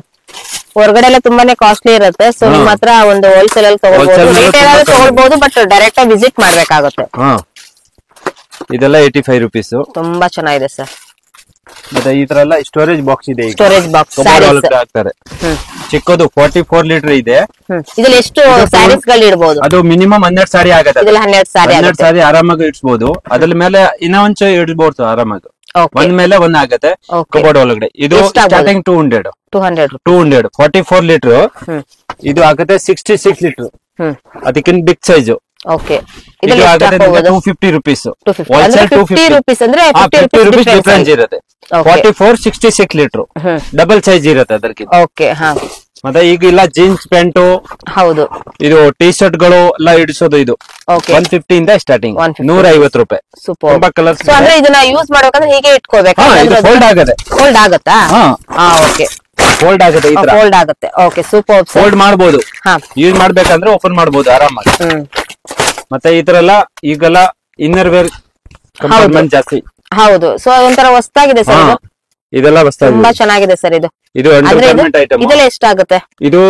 ಹೊರಗಡೆ ಎಲ್ಲ ತುಂಬಾನೇ ಕಾಸ್ಟ್ಲಿ ಇರುತ್ತೆ. ಸೊ ನಿಮ್ಮ ಹತ್ರ ಒಂದು ಹೋಲ್ಸೇಲ್ ಅಲ್ಲಿ ತಗೊಳ್ಬಹುದು, ರಿಟೇಲ್ ಅಲ್ಲಿ ತಗೊಳ್ಬಹುದು, ಬಟ್ ಡೈರೆಕ್ಟ್ ಆಗಿ ವಿಸಿಟ್ ಮಾಡ್ಬೇಕಾಗುತ್ತೆ. ಇದೆಲ್ಲ 85 rupees. ತುಂಬಾ ಚೆನ್ನಾಗಿದೆ ಸರ್. ಮತ್ತೆ ಈ ತರ ಎಲ್ಲ ಸ್ಟೋರೇಜ್ ಬಾಕ್ಸ್ ಇದೆ. ಸ್ಟೋರೇಜ್ ಬಾಕ್ಸ್ ಹಾಕ್ತಾರೆ. ಚಿಕ್ಕದು 44 ಲೀಟರ್ ಇದೆ. ಇದ್ರಲ್ಲಿ ಎಷ್ಟು ಸ್ಯಾರೀಸ್ ಗಳು ಇಡಬಹುದು? ಅದು ಮಿನಿಮಮ್ 12 ಸಾರಿ ಆಗುತ್ತೆ. 12 ಸಾರಿ ಆರಾಮಾಗಿ ಇಡ್ಸ್ಬಹುದು. ಅದ್ರ ಮೇಲೆ ಇನ್ನ ಒಂಚ ಇಡ್ಬಹುದು ಆರಾಮಾಗಿ. ಒಂದ್ ಮೇಲೆ ಒಂದ್ ಆಗತ್ತೆ ಕಬೋರ್ಡ್ ಒಳಗಡೆ. ಇದು ಸ್ಟಾರ್ಟಿಂಗ್ 200 44 ಲೀಟರ್. ಇದು ಆಗತ್ತೆ 66 ಲೀಟರ್. ಅದಕ್ಕಿಂತ ಬಿಗ್ ಸೈಜ್. ಓಕೆ, ಇದು ಆಗತ್ತೆ 250 rupees. ಹೋಲ್ಸೇಲ್ 250 rupees ಅಂದ್ರೆ 50 rupees ಡಿಫರೆನ್ಸ್ ಇರುತ್ತೆ. 44 66 ಲೀಟರ್ ಡಬಲ್ ಸೈಜ್ ಇರುತ್ತೆ ಅದಕ್ಕಿಂತ. ಓಕೆ, ಮತ್ತೆ ಈಗ ಇಲ್ಲ ಜೀನ್ಸ್ ಪ್ಯಾಂಟು, ಹೌದು, ಇದು ಟಿ ಶರ್ಟ್ ಗಳು ಎಲ್ಲ ಇಡಿಸೋದು. ಇದು 150 ಇಂದ ಸ್ಟಾರ್ಟಿಂಗ್ 150 ರೂಪಾಯಿ. ತುಂಬಾ ಕಲರ್ಸ್. ಅಂದ್ರೆ ಇದನ್ನ ಯೂಸ್ ಮಾಡ್ಬೇಕಂದ್ರೆ ಹೀಗೆ ಇಟ್ಕೋಬೇಕು. ಫೋಲ್ಡ್ ಆಗತ್ತೆ. ಫೋಲ್ಡ್ ಆಗತ್ತಾ? ಓಕೆ, ಫೋಲ್ಡ್ ಆಗುತ್ತೆ. ಈ ತರ ಫೋಲ್ಡ್ ಆಗುತ್ತೆ. Okay, super. ಫೋಲ್ಡ್ ಮಾಡಬಹುದು. ಯೂಸ್ ಮಾಡ್ಬೇಕಂದ್ರೆ ಓಪನ್ ಮಾಡಬಹುದು ಆರಾಮಾಗಿ. ಮತ್ತೆ ಈ ತರ ಎಲ್ಲ ಈಗೆಲ್ಲ ಇನ್ನರ್ ವೇರ್ ಕಂಪಾರ್ಟ್ಮೆಂಟ್ ಜಾಸ್ತಿ. ಹೌದು, ಸೊ ಒಂಥರ ಹೊಸದಾಗಿದೆ ಸರ್. ಇದೆಲ್ಲ ಹೊಸದಾಗಿದೆ, ತುಂಬಾ ಚೆನ್ನಾಗಿದೆ ಸರ್. ಇದು ಅಂಡರ್ಗಾರ್ಮೆಂಟ್ ಐಟಮ್. ಇದೆಲ್ಲ ಎಷ್ಟಾಗುತ್ತೆ? ಇದು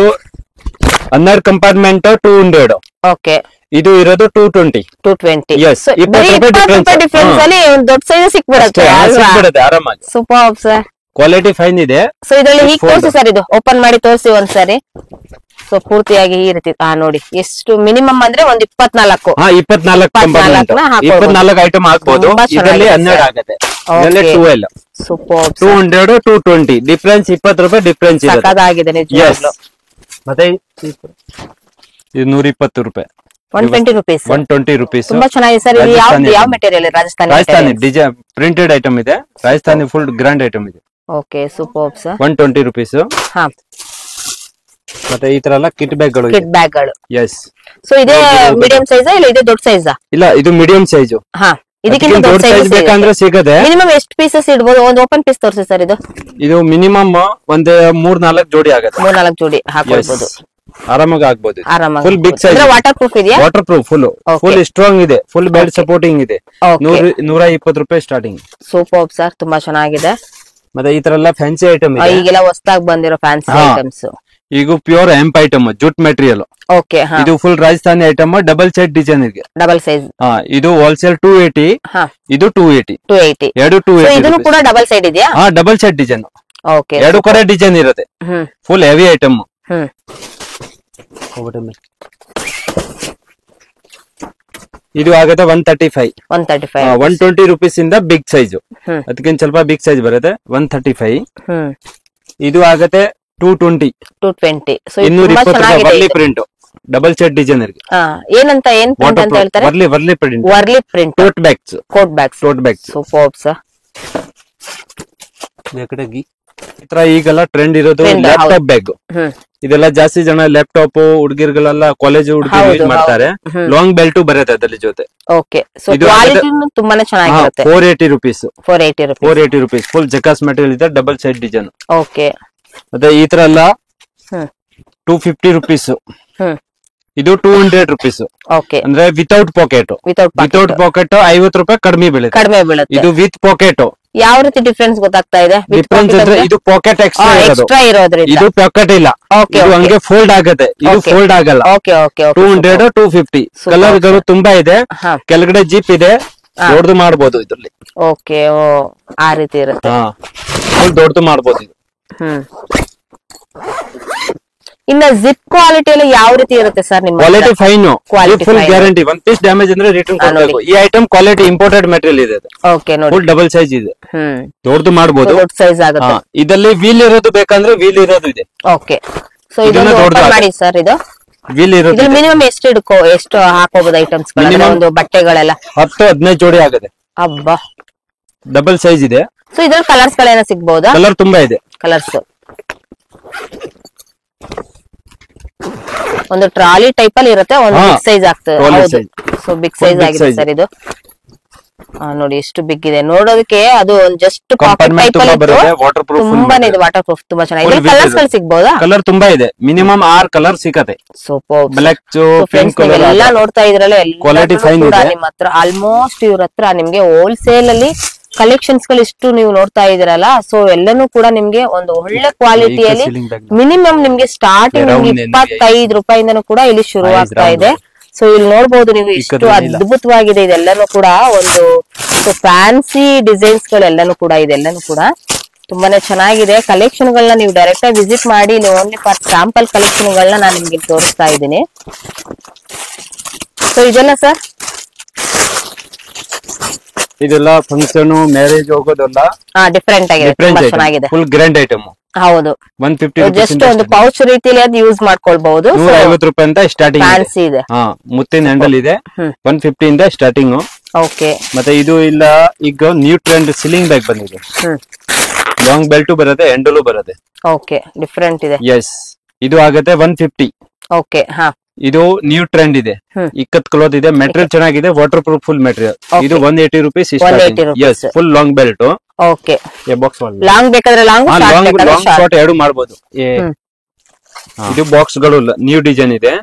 ಅನ್ನರ್ ಕಂಪಾರ್ಟ್ಮೆಂಟ್ 200. ಓಕೆ, ಇದು ಇರೋದು 220. ಎಸ್, 20 ಡಿಫರೆನ್ಸ್ ಅಲ್ಲಿ ಒಂದು ದೊಡ್ಡ ಸೈಜ್ ಸಿಕ್ಬಿಡುತ್ತೆ ಆರಾಮಾಗಿ. ಸೂಪರ್ ಸರ್, ಕ್ವಾಲಿಟಿ ಫೈನ್ ಇದೆ. ಸೊ ಇದರಲ್ಲಿ ಹೀಗೆ ತೋರಿಸಿ ಸರ್, ಇದು ಓಪನ್ ಮಾಡಿ ತೋರಿಸಿ ಒಂದ್ಸರಿ. ಸೊ ಪೂರ್ತಿಯಾಗಿ ಈ ರೀತಿ ನೋಡಿ, ಎಷ್ಟು ಮಿನಿಮಮ್ ಅಂದ್ರೆ ಒಂದು 24. 24 ಐಟಮ್ ಹಾಕ್ಬೋದು. ಇದರಲ್ಲಿ 12 ಆಗುತ್ತೆ. ಸೂಪರ್. 200 220 ಡಿಫರೆನ್ಸ್ 20 ರೂಪಾಯಿ ಡಿಫರೆನ್ಸ್ ಆಗಿದೆ ನಿಜವಾಗ್ಲೂ. ಮತ್ತೆ ಇದು 120 ರೂಪಾಯಿ. 120 rupees. 120 rupees. ತುಂಬಾ ಚೆನ್ನಾಗಿದೆ ಸರ್. ಇದು ಯಾವ material? Rajasthani design printed item ಇದೆ. ರಾಜಸ್ಥಾನಿ ಫುಲ್ ಗ್ರ್ಯಾಂಡ್ ಐಟಮ್ ಇದೆ. Okay, super sir. 120 rupees. ಮತ್ತೆ ಈ ತರ ಎಲ್ಲ ಕಿಟ್ ಬ್ಯಾಗ್ ಗಳು. ಎಸ್. ಸೊ ಇದೇ ಮೀಡಿಯಂ ಸೈಜ್ ಇಲ್ಲ ಇದೆ ದೊಡ್ಡ ಸೈಜ್? ಇಲ್ಲ, ಇದು ಮೀಡಿಯಂ ಸೈಜ್. ಇದಕ್ಕಿಂತ ದೊಡ್ಡ ಸೈಜ್ ಬೇಕಂದ್ರೆ ಸಿಗದೆ. ಮಿನಿಮಮ್ ಎಷ್ಟು ಪೀಸಸ್ ಇಡಬಹುದು? ಒಂದು ಓಪನ್ ಪೀಸ್ ತೋರಿಸಿ ಸರ್. ಇದು ಮಿನಿಮಮ್ ಒಂದು 3-4 ಜೋಡಿ ಆಗುತ್ತೆ. 3-4 ಜೋಡಿ ಹಾಕಬಹುದು, ಆರಾಮಾಗಿ ಆಗ್ಬಹುದು. Full big size. Waterproof ಇದೆಯಾ? ವಾಟರ್ ಪ್ರೂಫ್ ಫುಲ್ ಸ್ಟ್ರಾಂಗ್ ಇದೆ. ಫುಲ್ ಬೆಲ್ಟ್ ಸಪೋರ್ಟಿಂಗ್ ಇದೆ. 120 ರೂಪಾಯಿ ಸ್ಟಾರ್ಟಿಂಗ್. ಸೂಪರ್ ಸರ್, ತುಂಬಾ ಚೆನ್ನಾಗಿದೆ. ಮತ್ತೆ ಈ ತರ ಎಲ್ಲ ಫ್ಯಾನ್ಸಿ ಐಟಮ್ ಇದೆ. ಈಗೆಲ್ಲ ಹೊಸದಾಗಿ ಬಂದಿರೋ ಫ್ಯಾನ್ಸಿ ಐಟಮ್ಸ್. ಈಗ pure hemp item, jute material. Okay, ಇದು full Rajasthani item. Double side design ಇದೆ. Double size. ಇದು ಹೋಲ್ಸೇಲ್ 280. ಇದು 280. ಎರಡು 280. ಇದನ್ನು ಕೂಡ ಡಬಲ್ ಸೈಡ್ ಇದೆಯಾ? Double side design. ಓಕೆ, ಎರಡು ಕಡೆ ಡಿಸೈನ್ ಇರುತ್ತೆ. Full heavy item. ಇದು ಆಗುತ್ತೆ 135. 120 rupees ಇಂದ ಬಿಗ್ ಸೈಜ್. ಅದಕ್ಕಿಂತ ಸ್ವಲ್ಪ ಬಿಗ್ ಸೈಜ್ ಬರುತ್ತೆ. 135. ಇದು ಆಗುತ್ತೆ 220. 220 Warli print double set design ಇருக்கு. ಏನಂತ ಏನ್ ಪ್ರಿಂಟ್ ಅಂತ ಹೇಳ್ತಾರೆ? Warli print. Tote bags. Super sir. ಈ ತರ ಈಗೆಲ್ಲ ಟ್ರೆಂಡ್ ಇರೋದು ಲ್ಯಾಪ್ಟಾಪ್ ಬ್ಯಾಗ್. ಇದೆಲ್ಲ ಜಾಸ್ತಿ ಜನ ಲ್ಯಾಪ್ಟಾಪ್ ಹುಡುಗಿರ್ಗಳೆಲ್ಲ ಕಾಲೇಜ್ ಹುಡುಗಿರು ಯೂಸ್ ಮಾಡ್ತಾರೆ. ಲಾಂಗ್ ಬೆಲ್ಟ್ ಬರುತ್ತೆ ಅದ್ರ ಜೊತೆ. ಓಕೆ, ಸೊ ಕ್ವಾಲಿಟಿ ತುಂಬಾನೇ ಚೆನ್ನಾಗಿರುತ್ತೆ. 480 rupees. 480 rupees. ಫುಲ್ ಜಕಾಸ್ ಮೆಟೀರಿಯಲ್ ಇದೆ. Double side design. ಓಕೆ, ಮತ್ತೆ ಈ ತರ ಎಲ್ಲ 250 rupees. ಇದು 200 rupees. ಓಕೆ, ಅಂದ್ರೆ ವಿತೌಟ್ ಪಾಕೆಟ್. ವಿತೌಟ್ ಪಾಕೆಟ್ 50 ರೂಪಾಯಿ ಕಡಿಮೆ ಬೀಳುತ್ತೆ. ಇದು ವಿತ್ ಪಾಕೆಟ್. ಯಾವ ರೀತಿ ಡಿಫರೆನ್ಸ್ ಗೊತ್ತಾಗ್ತಾ ಇದೆ? ಡಿಫರೆನ್ಸ್ ಅಂದ್ರೆ ಇದು ಪಾಕೆಟ್ ಎಕ್ಸ್ಟ್ರಾ ಇರೋದ್ರಿಂದ. ಇದು ಪಾಕೆಟ್ ಇಲ್ಲ. ಇದು ಹಂಗೆ ಫೋಲ್ಡ್ ಆಗುತ್ತೆ. ಇದು ಫೋಲ್ಡ್ ಆಗಲ್ಲ. 200 250. ಕಲರ್ ಗಳು ತುಂಬಾ ಇದೆ. ಕೆಳಗಡೆ ಜಿಪ್ ಇದೆ. ದೊಡ್ಡದು ಮಾಡ್ಬೋದು ಇದ್ರಲ್ಲಿ. ಓಕೆ, ಓ ಆ ರೀತಿ ಇರುತ್ತೆ. ಫುಲ್ ದೊಡ್ಡದು ಮಾಡ್ಬೋದು ಇದು. ಇನ್ನ ಜಿಪ್ ಕ್ವಾಲಿಟಿ ಎಲ್ಲ ಯಾವ ರೀತಿ ಇರುತ್ತೆ ಸರ್ ನಿಮ್ಮ quality fine, full guarantee. One piece damage ಅಂದ್ರೆ ರಿಟರ್ನ್ ಕೊಡಬೇಕು. ಈ ಐಟಮ್ ಕ್ವಾಲಿಟಿ ಇಂಪೋರ್ಟೆಡ್ ಮೆಟೀರಿಯಲ್ ಇದೆ. ಓಕೆ ನೋಡಿ, ಫುಲ್ ಡಬಲ್ ಸೈಜ್ ಇದೆ, ದೊಡ್ಡದು ಮಾಡ್ಬೋದು. ದೊಡ್ಡ ಸೈಜ್ ಆಗುತ್ತೆ. ಇದರಲ್ಲಿ ವೀಲ್ ಇರೋದು ಬೇಕಂದ್ರೆ ವೀಲ್ ಇರೋದು ಇದೆ. ಓಕೆ, ಸೊ ಇದನ್ನ ಓಪನ್ ಮಾಡಿ ಸರ್. ಇದು ವೀಲ್ ಇರೋದು ಮಿನಿಮಮ್ ಎಷ್ಟು ಹಾಕೋಬಹುದು ಐಟಮ್ಸ್ ಒಂದು ಬಟ್ಟೆಗಳೆಲ್ಲ? 10-15 ಜೋಡಿ ಆಗುತ್ತೆ. ಅಬ್ಬಾ, ಡಬಲ್ ಸೈಜ್ ಇದೆ. ಸೊ ಇದ್ರಲ್ಲಿ ಕಲರ್ಸ್ ಗಳೇನ ಸಿಗ್ಬಹುದಾ? ಕಲರ್ ತುಂಬಾ ಇದೆ. ಕಲರ್ಸ್ ಒಂದು ಟ್ರಾಲಿ ಟೈಪ್ ಅಲ್ಲಿ ಇರುತ್ತೆ, ಒಂದು ಬಿಗ್ ಸೈಜ್ ಆಗ್ತದೆ. ಸೊ ಬಿಗ್ ಸೈಜ್ ಆಗಿದೆ ಸರ್ ಇದು. ನೋಡಿ ಎಷ್ಟು ಬಿಗ್ ಇದೆ ನೋಡೋದಕ್ಕೆ. ಅದು ಜಸ್ಟ್ ಪಾಕೆಟ್ ಟೈಪ್ ಅಲ್ಲಿ ತುಂಬಾನೇ ಇದೆ, ವಾಟರ್ ಪ್ರೂಫ್, ತುಂಬಾ ಚೆನ್ನಾಗಿದೆ. ಕಲರ್ಸ್ ಗಳು ಸಿಗಬಹುದಾ? ಕಲರ್ ತುಂಬಾ ಇದೆ, ಮಿನಿಮಮ್ 6 ಕಲರ್ ಸಿಗತ್ತೆ. ಬ್ಲಾಕ್, ಪಿಂಕ್ ಎಲ್ಲ ನೋಡ್ತಾ ಇದ್ರಲ್ಲ, ಕ್ವಾಲಿಟಿ ಫೈನ್ ಇದೆ ನಿಮ್ಮ ಹತ್ರ. ಆಲ್ಮೋಸ್ಟ್ ಇವ್ರ ಹತ್ರ ನಿಮ್ಗೆ ಹೋಲ್ಸೇಲ್ ಅಲ್ಲಿ ಕಲೆಕ್ಷನ್ಸ್ ಗಳು ಇಷ್ಟು ನೀವು ನೋಡ್ತಾ ಇದೀರಲ್ಲ. ಸೊ ಎಲ್ಲಾನು ಕೂಡ ನಿಮ್ಗೆ ಒಂದು ಒಳ್ಳೆ ಕ್ವಾಲಿಟಿಯಲ್ಲಿ ಮಿನಿಮಮ್ ನಿಮ್ಗೆ ಸ್ಟಾರ್ಟಿಂಗ್ 25 ರೂಪಾಯಿಂದನೂ ಕೂಡ ಇಲ್ಲಿ ಶುರು ಆಗ್ತಾ ಇದೆ. ಸೊ ಇಲ್ಲಿ ನೋಡ್ಬೋದು ನೀವು, ಇಷ್ಟು ಅದ್ಭುತವಾಗಿದೆ ಇದೆಲ್ಲಾನು ಕೂಡ. ಒಂದು ಫ್ಯಾನ್ಸಿ ಡಿಸೈನ್ಸ್ ಗಳೆಲ್ಲಾನು ಕೂಡ ಇದೆಲ್ಲಾನು ಕೂಡ ತುಂಬಾನೇ ಚೆನ್ನಾಗಿದೆ. ಕಲೆಕ್ಷನ್ ಗಳನ್ನ ನೀವು ಡೈರೆಕ್ಟ್ ಆಗಿ ವಿಸಿಟ್ ಮಾಡಿ. ಇಲ್ಲಿ ಓನ್ಲಿ ಫಾರ್ ಸ್ಯಾಂಪಲ್ ಕಲೆಕ್ಷನ್ ಗಳನ್ನ ನಾನು ನಿಮ್ಗೆ ತೋರಿಸ್ತಾ ಇದ್ದೀನಿ. ಸೊ ಇದೆಲ್ಲ ಸರ್, ಇದೆಲ್ಲ ಫಂಕ್ಷನ್, ಮ್ಯಾರೇಜ್ ಹೋಗೋದಲ್ಲ, ಡಿಫರೆಂಟ್ ಆಗಿದೆ, ತುಂಬಾ ಚೆನ್ನಾಗಿದೆ. Full grand item. ಹೌದು, 150 ಜಸ್ಟ್ ಒಂದು ಪೌಚ್ ರೀತಿಯಲ್ಲಿ ಅದು ಯೂಸ್ ಮಾಡ್ಕೊಳ್ಬಹುದು. 150 ರೂಪಾಯಿ ಅಂತ ಸ್ಟಾರ್ಟಿಂಗ್ ಫ್ಯಾನ್ಸಿ ಇದೆ. ಮುತ್ತಿನ ಹ್ಯಾಂಡಲ್ ಇದೆ. 150 ಇಂದ ಸ್ಟಾರ್ಟಿಂಗ್. ಓಕೆ, ಮತ್ತೆ ಇದು ಇಲ್ಲ, ಈಗ ನ್ಯೂ ಟ್ರೆಂಡ್ ಸಿಲಿಂಗ್ ಬ್ಯಾಗ್ ಬಂದಿದೆ. ಲಾಂಗ್ ಬೆಲ್ಟ್ ಬರುತ್ತೆ, ಹ್ಯಾಂಡಲ್ ಬರುತ್ತೆ. ಓಕೆ, ಡಿಫರೆಂಟ್ ಇದೆ. ಎಸ್, ಇದು ಆಗುತ್ತೆ 150. ಓಕೆ, ಇದು ನ್ಯೂ ಟ್ರೆಂಡ್ ಇದೆ. ಇಕ್ಕತ್ ಕ್ಲೋತ್ ಇದೆ, ಮೆಟೀರಿಯಲ್ ಚೆನ್ನಾಗಿದೆ, ವಾಟರ್ ಪ್ರೂಫ್ ಫುಲ್ ಮೆಟೀರಿಯಲ್. ಇದು 180 rupees. Yes, full long belt. Okay, box long ಬೇಕಾದ್ರೆ ಲಾಂಗ್ ಶಾರ್ಟ್ ಎರಡು ಮಾಡಬಹುದು. ಇದು ಬಾಕ್ಸ್ ಗಳು ನ್ಯೂ ಡಿಸೈನ್ ಇದೆ.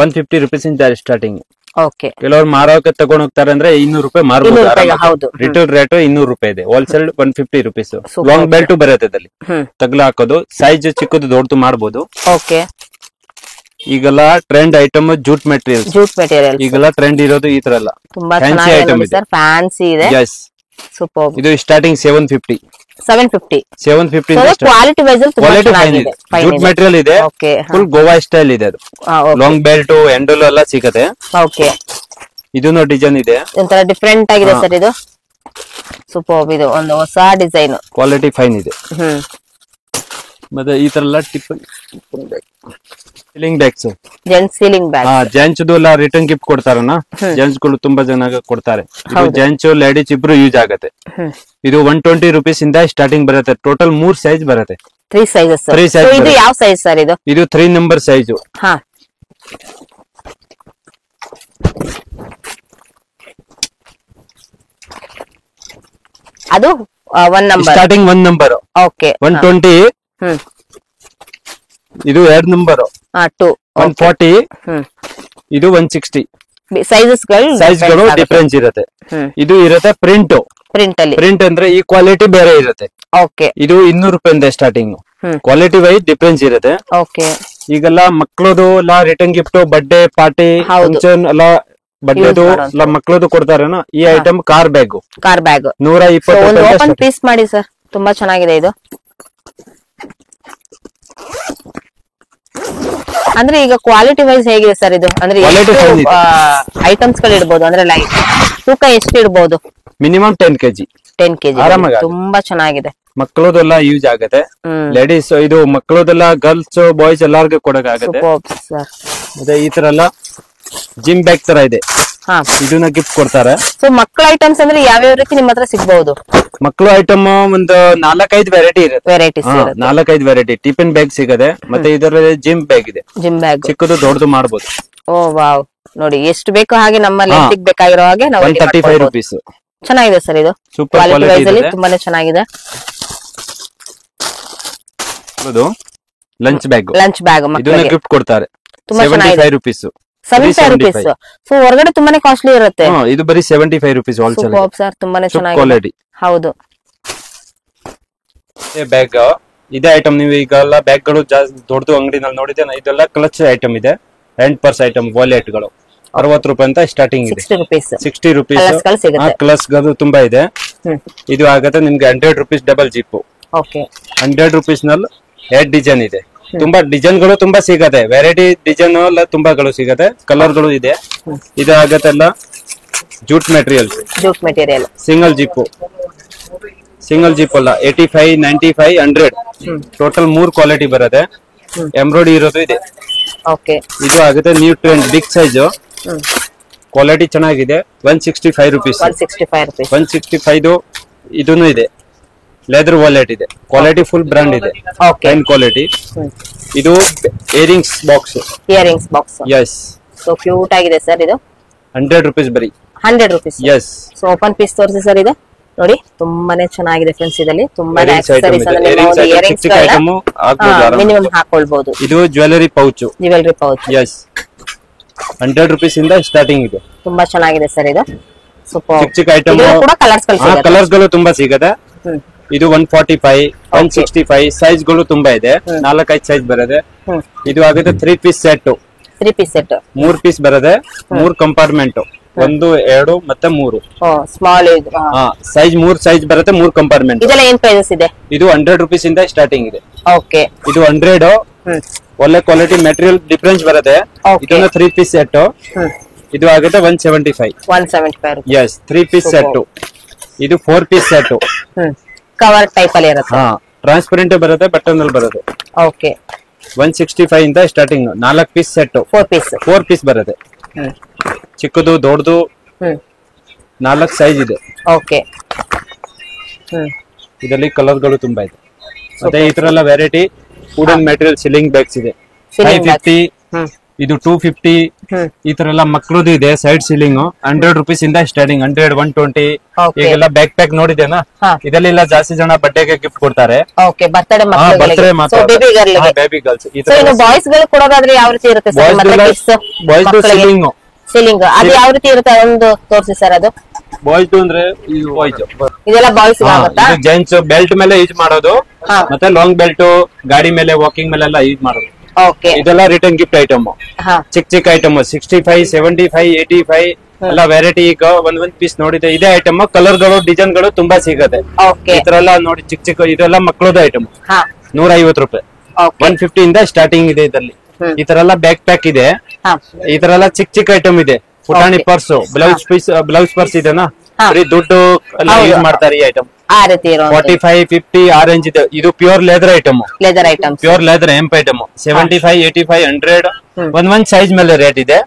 150 ರೂಪೀಸ್ ಇಂದ ಸ್ಟಾರ್ಟಿಂಗ್. ಓಕೆ, ಕೆಲವರು ಮಾರೋಕೆ ತಗೊಂಡ್ ಹೋಗ್ತಾರೆ ಅಂದ್ರೆ 200 ರೂಪಾಯಿ ಮಾರಬಹುದು. ರಿಟೇಲ್ ರೇಟ್ 200 ರೂಪಾಯಿ ಇದೆ, ಹೋಲ್ಸೇಲ್ 150 ರೂಪೀಸ್. ಲಾಂಗ್ ಬೆಲ್ಟ್ ಬರುತ್ತೆ ಅದ್ರಲ್ಲಿ, ತಗ್ಲ ಹಾಕೋದು. ಸೈಜ್ ಚಿಕ್ಕದು ದೊಡ್ಡದು ಮಾಡಬಹುದು. ಓಕೆ, ಈಗೆಲ್ಲ ಟ್ರೆಂಡ್ ಐಟಮ್ ಜೂಟ್ ಮೆಟೀರಿಯಲ್. ಈಗೆಲ್ಲ ಟ್ರೆಂಡ್ ಇರೋದು ಈ ತರ ಎಲ್ಲ ತುಂಬಾ ಚೆನ್ನಾಗಿದೆ ಸರ್, ಫ್ಯಾನ್ಸಿ ಇದೆ. Yes, super. ಇದು starting 750. 750 quality wise quality fine ಇದೆ. ಜೂಟ್ ಮೆಟೀರಿಯಲ್ ಇದೆ, ಫುಲ್ ಗೋವಾ ಸ್ಟೈಲ್ ಇದೆ. ಅದು ಲಾಂಗ್ ಬೆಲ್ಟ್, ಹ್ಯಾಂಡಲ್ ಎಲ್ಲ ಸಿಗುತ್ತೆ. ಓಕೆ, ಇದನ್ನು ಡಿಸೈನ್ ಇದೆ, ಒಂಥರ ಡಿಫರೆಂಟ್ ಆಗಿದೆ ಸರ್ ಇದು. ಸೂಪರ್, ಇದು ಒಂದು ಹೊಸ ಡಿಸೈನ್, ಕ್ವಾಲಿಟಿ ಫೈನ್ ಇದೆ. ಮತ್ತೆ ಈ ತರ ಎಲ್ಲ ceiling bags, gents ceiling bag. Gents ಎಲ್ಲ ರಿಟರ್ನ್ ಗಿಫ್ಟ್ ಕೊಡ್ತಾರನ, ಜೆಂಟ್ಸ್ ಗಳು ತುಂಬಾ ಜನ ಕೊಡ್ತಾರೆ. ಜೆಂಟ್ಸ್ ಲೇಡೀಸ್ ಇಬ್ರು ಯೂಸ್ ಆಗುತ್ತೆ. ಇದು 120 ರೂಪೀಸ್ ಇಂದ ಸ್ಟಾರ್ಟಿಂಗ್ ಬರುತ್ತೆ. ಟೋಟಲ್ 3 ಸೈಜ್ ಬರುತ್ತೆ. 3 ಸೈಜಸ್. ಇದು ಯಾವ ಸೈಜ್ ಸರ್ ಇದು? ಇದು 3 ನಂಬರ್ ಸೈಜ್. ಅದು 1 ನಂಬರ್, ಸ್ಟಾರ್ಟಿಂಗ್ 1 ನಂಬರ್. ಓಕೆ, 120. ಇದು 2 ನಂಬರ್, 140. ಇದು 160. ಸೈಜಸ್ ಗಳು ಡಿಫರೆನ್ಸ್ ಇರುತ್ತೆ. ಇದು ಇರುತ್ತೆ ಪ್ರಿಂಟ್ ಅಂದ್ರೆ ಈ ಕ್ವಾಲಿಟಿ ಬೇರೆ ಇರುತ್ತೆ. ಓಕೆ, ಇದು 200 ರೂಪಾಯಿಂದ ಸ್ಟಾರ್ಟಿಂಗ್. ಕ್ವಾಲಿಟಿ ವೈಸ್ ಡಿಫರೆನ್ಸ್ ಇರುತ್ತೆ. ಓಕೆ, ಈಗೆಲ್ಲ ಮಕ್ಕಳದು ಎಲ್ಲ return gift, birthday party, function ಎಲ್ಲ ಬರ್ಡೇದು ಎಲ್ಲ ಮಕ್ಕಳದು ಕೊಡ್ತಾರೇನ. ಈ item car bag 120 open piece ಮಾಡಿ ಸರ್, ತುಂಬಾ ಚೆನ್ನಾಗಿದೆ ಇದು. ಅಂದ್ರೆ ಈಗ ಕ್ವಾಲಿಟಿ ವೈಸ್ ಹೇಗಿದೆ ಸರ್ ಇದು? ಅಂದ್ರೆ ಐಟಮ್ಸ್ ಗಳು ಇಡಬಹುದು, ಅಂದ್ರೆ ಲೈಕ್ ತೂಕ ಎಷ್ಟು ಇಡಬಹುದು? Minimum 10 kg. 10 kg ತುಂಬಾ ಚೆನ್ನಾಗಿದೆ. ಮಕ್ಕಳದೆಲ್ಲ ಯೂಸ್ ಆಗುತ್ತೆ. ಲೇಡೀಸ್ ಇದು ಮಕ್ಕಳದೆಲ್ಲ ಗರ್ಲ್ಸ್ ಬಾಯ್ಸ್ ಎಲ್ಲಾರ್ಗು ಕೊಡಕ್ಕಾಗತ್ತೆ. ಮತ್ತೆ ಈ ತರ ಎಲ್ಲ ಜಿಮ್ ಬ್ಯಾಗ್ ತರ ಇದೆ, ಇದನ್ನ ಗಿಫ್ಟ್ ಕೊಡ್ತಾರೆ. ಸೊ ಮಕ್ಕಳ ಐಟಮ್ಸ್ ಅಂದ್ರೆ ಯಾವ್ಯಾವ ರೀತಿ ನಿಮ್ಮ ಹತ್ರ ಸಿಗಬಹುದು? ಮಕ್ಕಳು ಐಟಮ್ ಒಂದು 4-5 ವೆರೈಟಿ ಇರುತ್ತೆ. 4-5 ವೆರೈಟಿ. ಟಿಫಿನ್ ಬ್ಯಾಗ್ ಸಿಗದೆ. ಮತ್ತೆ ಇದರಲ್ಲಿ ಜಿಮ್ ಬ್ಯಾಗ್ ಇದೆ, ಚಿಕ್ಕದು ದೊಡ್ಡದು ಮಾಡಬಹುದು. ಓ ವಾವ್, ನೋಡಿ ಎಷ್ಟು ಬೇಕೋ ಹಾಗೆ ನಮ್ಮ ಲೆಂತ್ ಬೇಕಾಗಿರೋ ಹಾಗೆ ನಾವು 135 ರೂಪೀಸ್. ಚೆನ್ನಾಗಿದೆ ಸರ್ ಇದು, ಸೂಪರ್ ಕ್ವಾಲಿಟಿ, ತುಂಬಾನೇ ಚೆನ್ನಾಗಿದೆ. ಲಂಚ್ ಬ್ಯಾಗ್ ಇದನ್ನ ಗಿಫ್ಟ್ ಕೊಡ್ತಾರೆ. 75 ರೂಪೀಸ್. 75 ರೂಪೀಸ್. ಸೊ ಹೊರಗಡೆ ತುಂಬಾನೇ ಕಾಸ್ಟ್ಲಿ ಇರುತ್ತೆ. ಇದು ಬರೀ 75 ರೂಪೀಸ್ ಹೋಲ್ಸೇಲ್ ಸರ್, ತುಂಬಾನೇ ಚೆನ್ನಾಗಿದೆ ಕ್ವಾಲಿಟಿ. ಹೌದು. ಬ್ಯಾಗ್ ಇದೇ ಐಟಮ್. ನೀವು ಈಗೆಲ್ಲ ಬ್ಯಾಗ್ ಗಳು ಜಾಸ್ತಿ ದೊಡ್ಡದು ಅಂಗಡಿನಲ್ಲಿ ನೋಡಿದ್ರೆ ಇದೆಲ್ಲ ಕ್ಲಚ್ ಐಟಮ್ ಇದೆ, ಹ್ಯಾಂಡ್ ಪರ್ಸ್ ಐಟಮ್, ವಾಲೆಟ್ ಗಳು. ರೂಪಾಯಿ ಅಂತ ಸ್ಟಾರ್ಟಿಂಗ್ ಇದೆ. 60 rupees. 60 rupees. ಕ್ಲಸ್ ಗಳು ತುಂಬಾ ಇದೆ. ಇದು ಆಗತ್ತೆ ನಿಮ್ಗೆ 100 rupees ಡಬಲ್ ಜಿಪ್. 100 rupees ನಲ್ಲಿ 8 ಡಿಸೈನ್ ಇದೆ. ತುಂಬಾ ಡಿಸೈನ್ ಗಳು ತುಂಬಾ ಸಿಗತ್ತೆ, ವೆರೈಟಿ ಡಿಸೈನ್ ಎಲ್ಲ ತುಂಬಾಗಳು ಸಿಗತ್ತೆ, ಕಲರ್ ಗಳು ಇದೆ. ಇದು ಆಗತ್ತೆಲ್ಲ ಜೂಟ್ ಮೆಟೀರಿಯಲ್. ಸಿಂಗಲ್ ಜಿಪ್ ಅಲ್ಲ, 85, 95, 100 ಟೋಟಲ್ 3 ಕ್ವಾಲಿಟಿ ಬರುತ್ತೆ. ಎಂಬ್ರಾಯ್ಡರಿ ಇರೋದು ಇದೆ. ಇದು ಆಗುತ್ತೆ new trend big size, quality ಚೆನ್ನಾಗಿದೆ. 165 rupees. 165 ಇದೂನು ಇದೆ. ಲೆದರ್ ವಾಲೆಟ್ ಇದೆ, ಕ್ವಾಲಿಟಿ ಫುಲ್ ಬ್ರಾಂಡ್ ಇದೆ, ಫೈನ್ ಕ್ವಾಲಿಟಿ. ಇದು earrings box. Yes, so cute ಆಗಿದೆ ಸರ್. ಇದು 100 rupees ಬರೀ. 100 rupees. Yes. So open piece ತೋರಿಸಿ ಸರ್. ಇದು ನೋಡಿ ತುಂಬಾನೇ ಚೆನ್ನಾಗಿದೆ ಫ್ರೆಂಡ್ಸ್. ಇದರಲ್ಲಿ ತುಂಬಾನೇ ಆಕ್ಸೆಸರೀಸ್ ಮಿನಿಮಮ್ ಹಾಕೊಳ್ಬಹುದು. ಇದು ಜ್ಯುವೆಲರಿ ಪೌಚ್. ಯಸ್, 100 rupees ಇಂದ ಸ್ಟಾರ್ಟಿಂಗ್ ಇದೆ. ತುಂಬಾ ಚೆನ್ನಾಗಿದೆ ಸರ್ ಇದು. ಚಿಕ್ಕ ಐಟಮ್ ಕೂಡ ಕಲರ್ಸ್ ಗಳು ತುಂಬಾ ಸಿಗತ್ತೆ. ಇದು 145, 165 ಸೈಜ್ ಗಳು ತುಂಬಾ ಇದೆ. 4-5 ಸೈಜ್ ಬರುತ್ತೆ. ಇದು ಆಗುತ್ತೆ 3 piece set. 3 piece set, 3 piece ಬರುತ್ತೆ. 3 ಕಂಪಾರ್ಟ್ಮೆಂಟ್, 1, 2 ಮತ್ತೆ 3. ಸ್ಮಾಲ್ ಸೈಜ್ 3 ಸೈಜ್ ಬರುತ್ತೆ, 3 ಕಂಪಾರ್ಟ್ಮೆಂಟ್. ಇದೆಲ್ಲ ಏನ್ ಪ್ರೈಸಸ್ ಇದೆ? ಇದು 100 rupees ಇಂದ ಸ್ಟಾರ್ಟಿಂಗ್ ಇದೆ. ಇದು 100 ಒಳ್ಳೆ ಕ್ವಾಲಿಟಿ ಮೆಟೀರಿಯಲ್ ಡಿಫರೆನ್ಸ್ ಬರುತ್ತೆ. ಇದನ್ನ 3 ಪೀಸ್ ಸೆಟ್. ಇದು ಆಗುತ್ತೆ 175. Yes, 3 piece set. ಇದು 4 ಪೀಸ್ ಸೆಟ್. ಕವರ್ ಟೈಪ್ ಅಲ್ಲಿ ಇರುತ್ತೆ. ಟ್ರಾನ್ಸ್ಪರೆಂಟ್ ಬರುತ್ತೆ, ಬಟನ್ ಅಲ್ಲಿ ಬರುತ್ತೆ. 165 ಇಂದ ಸ್ಟಾರ್ಟಿಂಗ್. 4 piece set. 4 ಪೀಸ್ ಬರುತ್ತೆ. ಚಿಕ್ಕದು ದೊಡ್ಡದು 4 ಸೈಜ್ ಇದೆ. ಇದರಲ್ಲಿ ಕಲರ್ ಗಳು ತುಂಬಾ ಇದೆ. ಮತ್ತೆ ಈ ತರ ಎಲ್ಲ variety wooden material ceiling bags ಇದೆ. 550, ಇದು 250. ಈ ತರ ಎಲ್ಲ ಮಕ್ಕಳದು ಇದೆ. ಸೈಡ್ ಸೀಲಿಂಗ್ 100 rupees ಇಂದ ಸ್ಟಾರ್ಟಿಂಗ್. 100, 120. ಈಗೆಲ್ಲ ಬ್ಯಾಕ್ ಪ್ಯಾಕ್ ನೋಡಿದೇನಾ? ಇದೆಲ್ಲ ಜಾಸ್ತಿ ಜನ ಬರ್ಡೇಗೆ ಗಿಫ್ಟ್ ಕೊಡ್ತಾರೆ. Birthday baby girls. ಬಾಯ್ಸ್ ಗಳು ಕೊಡೋದಾದ್ರೆ ಯಾವ ರೀತಿ ಇರುತ್ತೆ? ಸೀಲಿಂಗ್ ಅದು ಯಾವ ರೀತಿ ಇರುತ್ತೆ ಒಂದು ತೋರಿಸಿ ಸರ್. ಅದು ಬಾಯ್ಸ್ ಅಂದ್ರೆ ಇದೆಲ್ಲ ಬಾಯ್ಸ್ ಜೆಂಟ್ಸ್ ಬೆಲ್ಟ್ ಮೇಲೆ ಯೂಸ್ ಮಾಡೋದು, ಮತ್ತೆ ಲಾಂಗ್ ಬೆಲ್ಟ್ ಗಾಡಿ ಮೇಲೆ ವಾಕಿಂಗ್ ಮೇಲೆ ಎಲ್ಲ ಯೂಸ್ ಮಾಡೋದು. ಇದೆಲ್ಲ ರಿಟರ್ನ್ ಗಿಫ್ಟ್ ಐಟಮ್. ಚಿಕ್ಕ ಐಟಮ್ 65, 75, 85 ಎಲ್ಲ ವೆರೈಟಿ. ಈಗ ಒಂದ್ ಪೀಸ್ ನೋಡಿದೆ ಇದೇ ಐಟಮ್. ಕಲರ್ ಗಳು ಡಿಸೈನ್ ಗಳು ತುಂಬಾ ಸಿಗತ್ತೆ. ಈ ತರ ಎಲ್ಲ ನೋಡಿ ಚಿಕ್ಕ ಇದೆಲ್ಲ ಮಕ್ಕಳದ ಐಟಮ್. 150 ರೂಪಾಯಿ. 150 ಇಂದ ಸ್ಟಾರ್ಟಿಂಗ್ ಇದೆ. ಇದರಲ್ಲಿ ಈ ತರ ಎಲ್ಲ ಬ್ಯಾಕ್ ಪ್ಯಾಕ್ ಇದೆ. ಈ ತರ ಎಲ್ಲ ಚಿಕ್ಕ ಐಟಮ್ ಇದೆ. ಪುಟಾಣಿ ಪರ್ಸ್, ಬ್ಲೌಸ್ ಪರ್ಸ್ ಇದೆನಾ, ದುಡ್ಡು ಎಲ್ಲ ಯೂಸ್ ಮಾಡ್ತಾರೆ ಈ ಐಟಮ್. 45, 50 ಆರೆಂಜ್ ಇದೆ. ಇದು pure leather item. Pure leather ಎಂಪ್ ಐಟಮ್. 75, 85, 100 ಒಂದ್ ಸೈಜ್ ಮೇಲೆ ರೇಟ್ ಇದೆ.